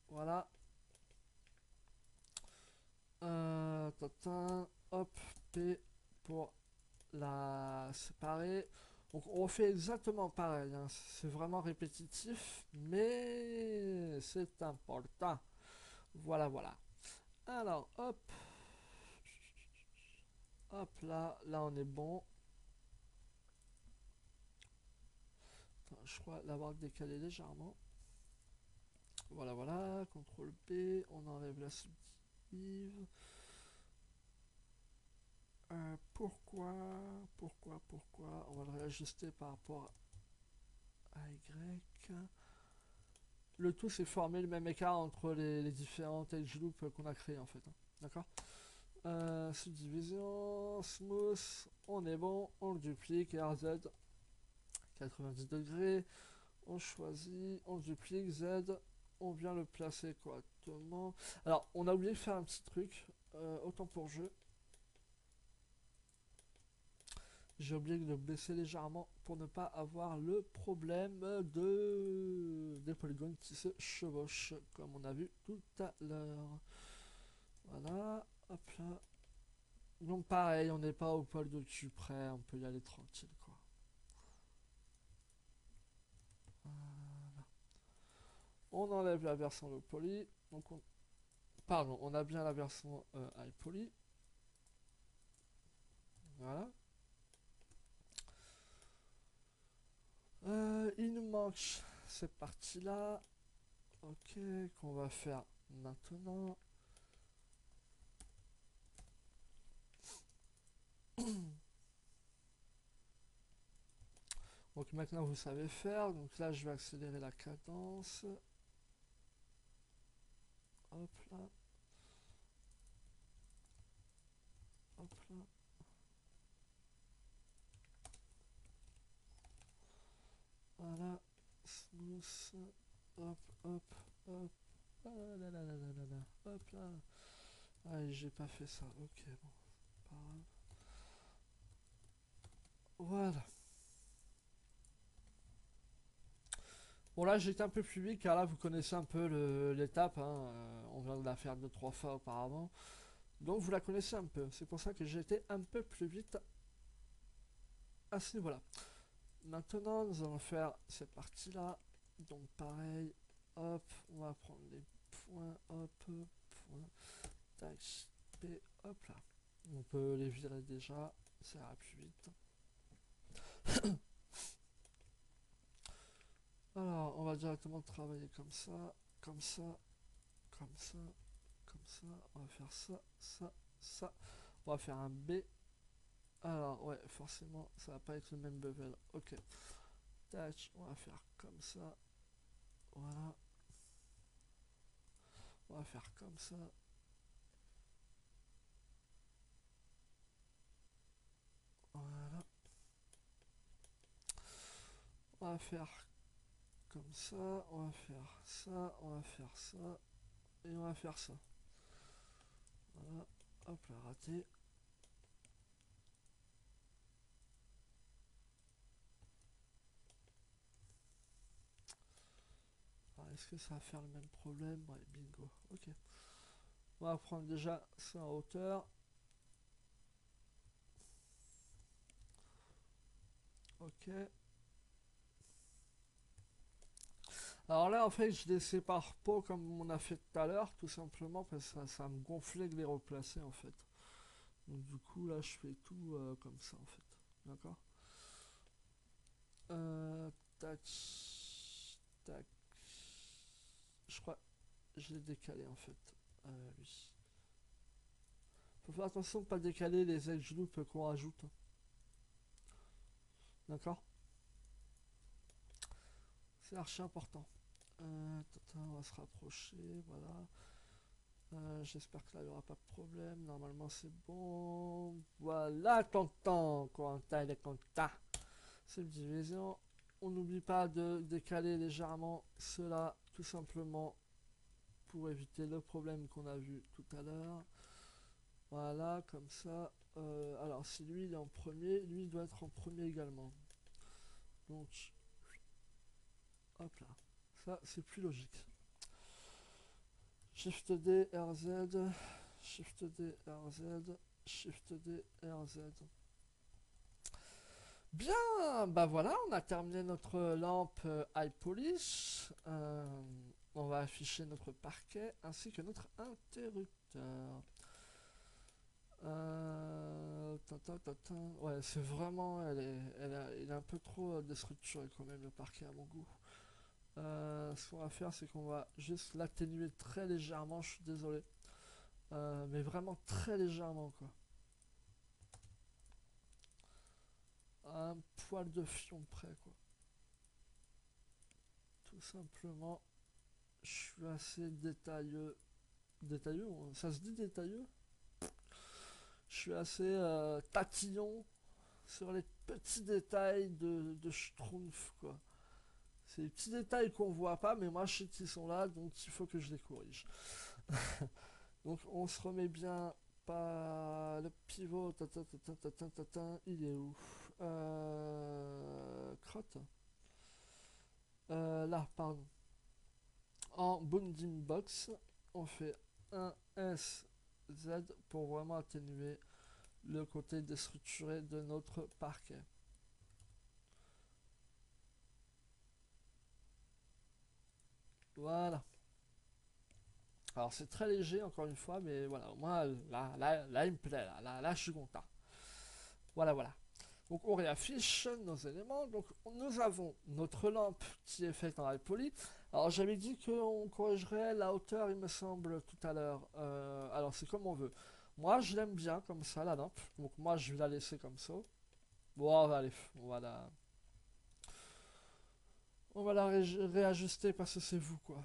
Voilà. Hop, P pour la séparer. Donc on refait exactement pareil, hein. C'est vraiment répétitif, mais c'est important. Voilà, voilà. Alors, hop, hop là on est bon. Attends, je crois l'avoir décalé légèrement. Voilà, voilà, CTRL B, on enlève la subdiv. Pourquoi on va le réajuster par rapport à Y. Le tout, c'est former le même écart entre les différentes edge loops qu'on a créés en fait, hein. D'accord. Subdivision, smooth, on est bon, on le duplique, RZ, 90 degrés, on choisit, on le duplique, Z, on vient le placer correctement. Alors, on a oublié de faire un petit truc, autant pour jeu. J'ai oublié de baisser légèrement pour ne pas avoir le problème des polygones qui se chevauchent, comme on a vu tout à l'heure. Voilà, hop là. Donc pareil, on n'est pas au poil de cul près, on peut y aller tranquille, quoi. Voilà. On enlève la version low poly. Donc pardon, on a bien la version high poly. Voilà. Il nous manque cette partie-là. Ok, qu'on va faire maintenant. Donc maintenant vous savez faire. Donc là je vais accélérer la cadence. Hop là. Hop là. Voilà. Smooth. Hop, hop, hop. Ah là là là là là là. Hop là. Ah, j'ai pas fait ça. Ok, bon. Pas grave. Voilà. Bon là j'ai été un peu plus vite car là vous connaissez un peu l'étape, hein. On vient de la faire 2-3 fois auparavant. Donc vous la connaissez un peu. C'est pour ça que j'ai été un peu plus vite à ce niveau-là. Maintenant nous allons faire cette partie-là. Donc pareil, hop, on va prendre les points, hop, point, tac, P, hop là. On peut les virer déjà, ça ira plus vite. Alors on va directement travailler comme ça, comme ça, comme ça, comme ça. On va faire ça, ça, ça. On va faire un B. Alors ouais, forcément ça va pas être le même bevel. Ok. Tac, on va faire comme ça. Voilà. On va faire comme ça. Voilà. On va faire comme ça. On va faire ça. On va faire ça. Et on va faire ça. Voilà. Hop là, raté. Est-ce que ça va faire le même problème? Ouais, bingo. Ok. On va prendre déjà ça en hauteur. Ok. Alors là, en fait, je les sépare pas comme on a fait tout à l'heure, tout simplement parce que ça me gonflait de les replacer en fait. Donc du coup, là, je fais tout comme ça en fait. D'accord. Tac. Tac. Je crois que je l'ai décalé en fait. Oui. Faut faire attention de ne pas décaler les edge loops qu'on rajoute. D'accord. C'est archi important. On va se rapprocher, voilà. J'espère que là, il n'y aura pas de problème. Normalement, c'est bon. Voilà, content. Corentin, il est content. Subdivision. On n'oublie pas de décaler légèrement cela, tout simplement, pour éviter le problème qu'on a vu tout à l'heure. Voilà, comme ça. Alors, si lui, il est en premier, lui, il doit être en premier également. Donc, hop là. Ça, c'est plus logique. Shift D, RZ. Shift D, RZ. Shift D, RZ. Bien, bah voilà, on a terminé notre lampe High Polish. On va afficher notre parquet ainsi que notre interrupteur. Ouais, c'est vraiment, il est un peu trop déstructuré quand même le parquet à mon goût. Ce qu'on va faire, c'est qu'on va juste l'atténuer très légèrement. Je suis désolé, mais vraiment très légèrement quoi. Un poil de fion près quoi. Tout simplement, je suis assez détailleux. Détailleux, ça se dit détailleux? Je suis assez tatillon sur les petits détails de Schtroumpf, quoi. C'est les petits détails qu'on voit pas, mais moi je sais qu'ils sont là, donc il faut que je les corrige. Donc on se remet bien pas le pivot, il est où? Crotte. Là, pardon. En bounding box, on fait un SZ pour vraiment atténuer le côté déstructuré de notre parquet. Voilà. Alors c'est très léger encore une fois, mais voilà, moi là il me plaît, là je suis content. Voilà, voilà. Donc on réaffiche nos éléments. Donc nous avons notre lampe qui est faite en poly. Alors j'avais dit qu'on corrigerait la hauteur, il me semble, tout à l'heure. Alors c'est comme on veut. Moi je l'aime bien comme ça, la lampe. Donc moi je vais la laisser comme ça. Bon, allez, on va la réajuster parce que c'est vous quoi.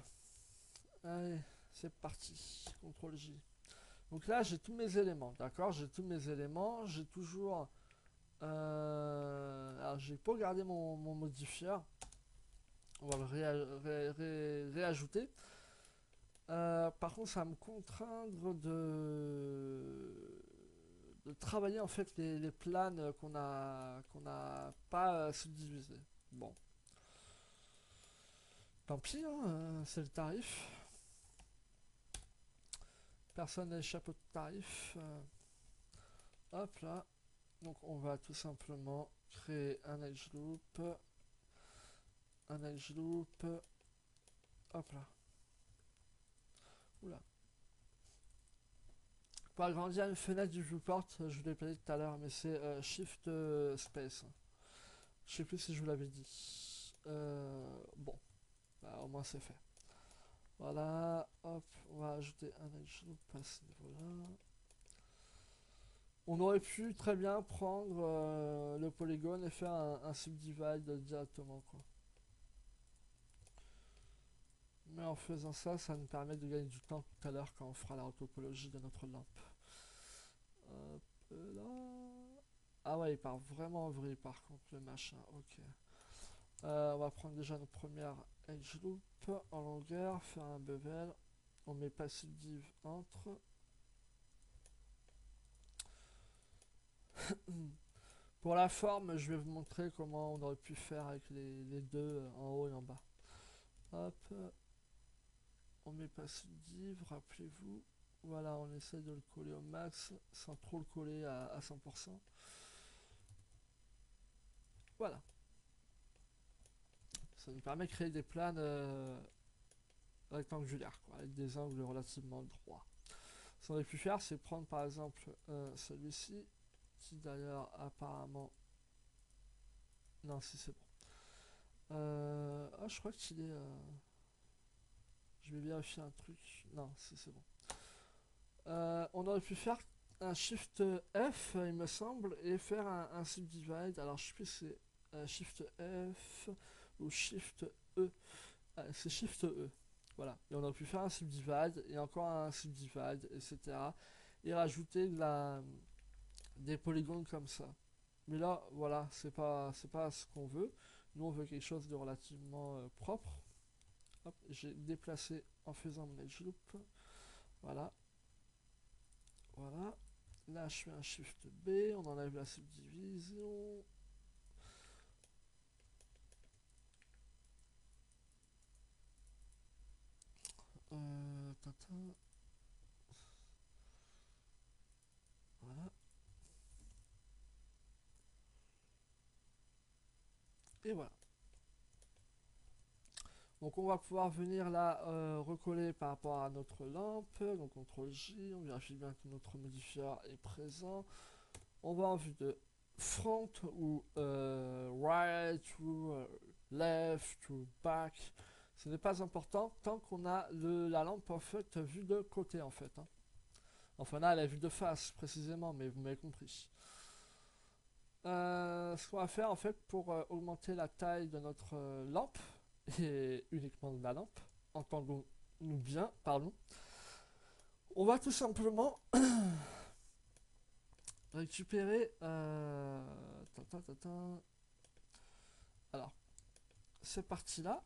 Allez, c'est parti. CTRL J. Donc là, j'ai tous mes éléments, d'accord? J'ai tous mes éléments. J'ai toujours... alors, j'ai pas gardé mon modifieur. On va le réajouter. Par contre, ça va me contraindre de travailler en fait les planes qu'on a pas subdivisées. Bon, tant pis, hein, c'est le tarif. Personne n'a échappé au tarif. Hop là. Donc on va tout simplement créer un edge loop. Un edge loop. Hop là. Oula. Pour agrandir une fenêtre du viewport, je vous l'ai pas dit tout à l'heure, mais c'est Shift Space. Je sais plus si je vous l'avais dit. Bon, bah, au moins c'est fait. Voilà, hop, on va ajouter un edge loop à ce niveau-là. On aurait pu très bien prendre le polygone et faire un subdivide directement, quoi. Mais en faisant ça, ça nous permet de gagner du temps tout à l'heure quand on fera la topologie de notre lampe. Hop là. Ah ouais, il part vraiment en vrille par contre le machin, ok. On va prendre déjà notre première edge loop en longueur, faire un bevel. On met pas subdiv entre. Pour la forme, je vais vous montrer comment on aurait pu faire avec les deux en haut et en bas. Hop, on met pas subdiv, rappelez-vous. Voilà, on essaie de le coller au max sans trop le coller à 100%. Voilà. Ça nous permet de créer des planes rectangulaires, quoi, avec des angles relativement droits. Ce qu'on aurait pu faire, c'est prendre par exemple celui-ci, qui d'ailleurs apparemment... Non, si c'est bon. Ah, je crois qu'il est... Je vais vérifier un truc. Non, si c'est bon. On aurait pu faire un Shift F, il me semble, et faire un subdivide. Alors, je sais plus si c'est Shift F ou Shift E. Ah, c'est Shift E. Voilà. Et on a pu faire un subdivide et encore un subdivide, etc. Et rajouter des polygones comme ça. Mais là, voilà, c'est pas ce qu'on veut. Nous, on veut quelque chose de relativement propre. Hop, j'ai déplacé en faisant mon edge loop. Voilà, voilà. Là, je fais un Shift B, on enlève la subdivision. Tintin. Voilà. Et voilà. Donc on va pouvoir venir là recoller par rapport à notre lampe. Donc CTRL J, on vérifie bien que notre modifier est présent. On va en vue de front ou right ou left ou back. Ce n'est pas important tant qu'on a la lampe en fait vue de côté en fait. Hein. Enfin là elle est vue de face précisément, mais vous m'avez compris. Ce qu'on va faire en fait pour augmenter la taille de notre lampe, et uniquement de la lampe, entendons-nous bien, pardon, on va tout simplement récupérer alors cette partie là,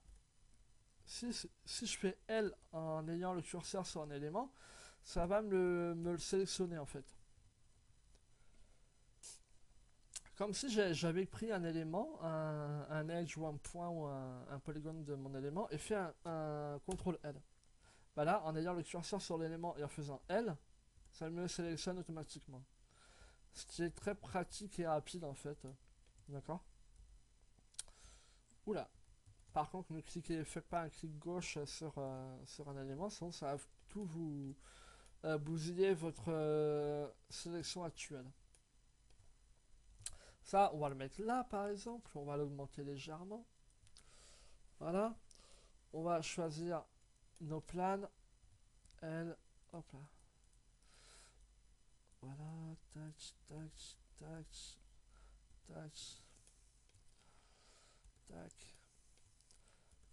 si je fais L en ayant le curseur sur un élément, ça va me le sélectionner en fait. Comme si j'avais pris un élément, un edge ou un point ou un polygone de mon élément et fait un CTRL L. Bah là, en ayant le curseur sur l'élément et en faisant L, ça me sélectionne automatiquement. Ce qui est très pratique et rapide en fait. D'accord. Oula. Par contre, ne cliquez, faites pas un clic gauche sur un élément, sinon ça va tout vous bousiller votre sélection actuelle. Ça, on va le mettre là par exemple, on va l'augmenter légèrement. Voilà. On va choisir nos planes. L, hop là. Voilà, tac, tac, tac, tac, tac.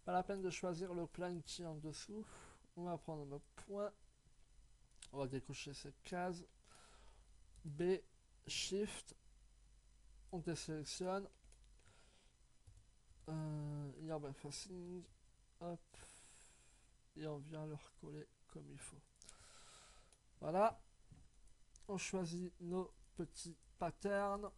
Pas la peine de choisir le plan qui est en dessous. On va prendre nos points. On va décocher cette case. B, Shift. On désélectionne. Urban Facing. Hop. Et on vient le recoller comme il faut. Voilà. On choisit nos petits patterns.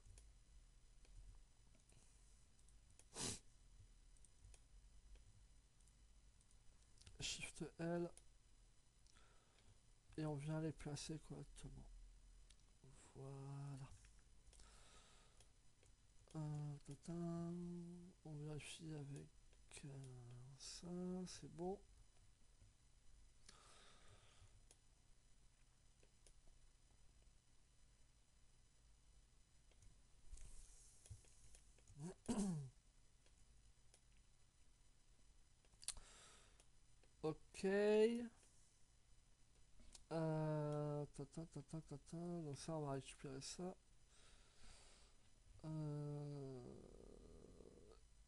Shift L. Et on vient les placer correctement. Voilà. On vérifie avec ça, c'est bon. Ok. Donc ça, on va récupérer ça.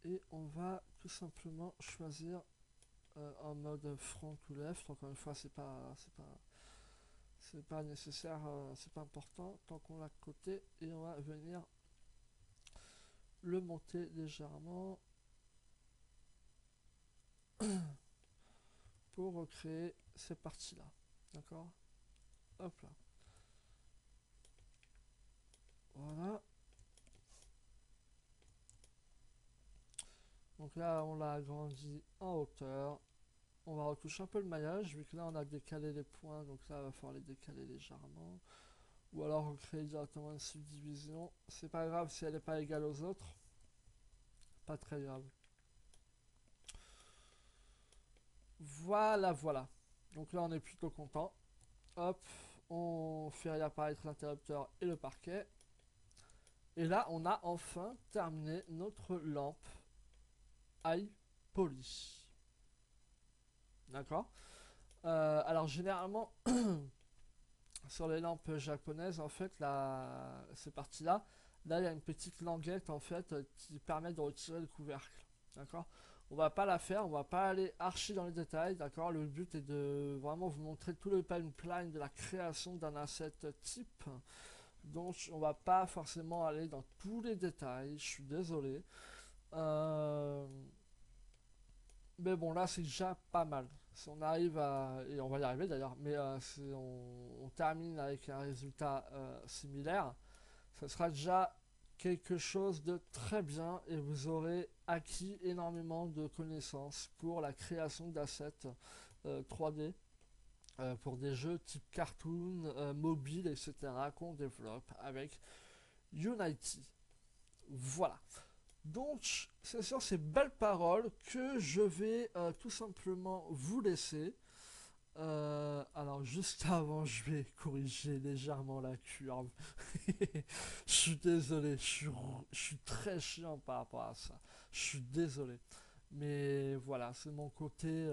Et on va tout simplement choisir en mode front ou left. Encore une fois, c'est pas nécessaire, c'est pas important tant qu'on l'a de côté. Et on va venir le monter légèrement pour recréer ces parties-là. D'accord. Hop là. Voilà. Donc là, on l'a agrandi en hauteur. On va retoucher un peu le maillage, vu que là, on a décalé les points. Donc là, il va falloir les décaler légèrement. Ou alors recréer directement une subdivision. C'est pas grave si elle n'est pas égale aux autres. Pas très grave. Voilà, voilà. Donc là, on est plutôt content. Hop, on fait réapparaître l'interrupteur et le parquet. Et là, on a enfin terminé notre lampe high poly. D'accord. Alors généralement, sur les lampes japonaises, en fait, ces parties-là, là, il y a une petite languette en fait qui permet de retirer le couvercle. D'accord. On va pas la faire, on va pas aller archi dans les détails, d'accord? Le but est de vraiment vous montrer tout le pipeline de la création d'un asset type. Donc on va pas forcément aller dans tous les détails, je suis désolé. Euh, mais bon, là c'est déjà pas mal. Si on arrive à... Et on va y arriver d'ailleurs, mais si on termine avec un résultat similaire, ce sera déjà quelque chose de très bien et vous aurez acquis énormément de connaissances pour la création d'assets 3D pour des jeux type cartoon, mobile, etc. qu'on développe avec Unity. Voilà. Donc, c'est sur ces belles paroles que je vais tout simplement vous laisser. Alors, juste avant, je vais corriger légèrement la curve. Je suis désolé, je suis très chiant par rapport à ça. Je suis désolé. Mais voilà, c'est mon côté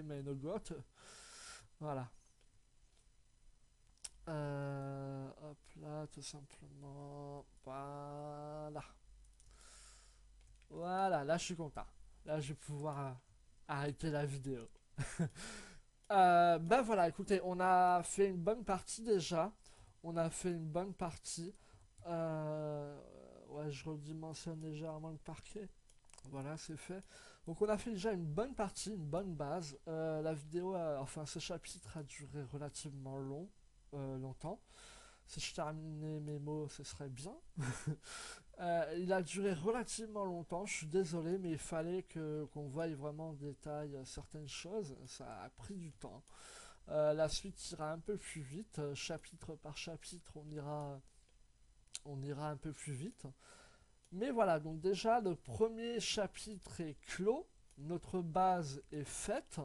Menogoth. Voilà. Hop là, tout simplement. Voilà. Voilà, là je suis content. Là je vais pouvoir arrêter la vidéo. Ben voilà, écoutez, on a fait une bonne partie déjà. On a fait une bonne partie. Ouais, je redimensionne légèrement le parquet. Voilà, c'est fait. Donc on a fait déjà une bonne partie, une bonne base. La vidéo, enfin ce chapitre a duré relativement longtemps. Si je terminais mes mots, ce serait bien. Il a duré relativement longtemps, je suis désolé, mais il fallait qu'on voie vraiment en détail certaines choses. Ça a pris du temps. La suite ira un peu plus vite, chapitre par chapitre, on ira un peu plus vite. Mais voilà, donc déjà le premier chapitre est clos, notre base est faite,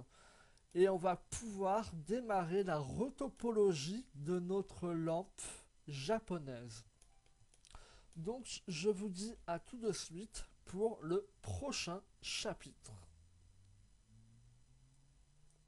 et on va pouvoir démarrer la retopologie de notre lampe japonaise. Donc je vous dis à tout de suite pour le prochain chapitre.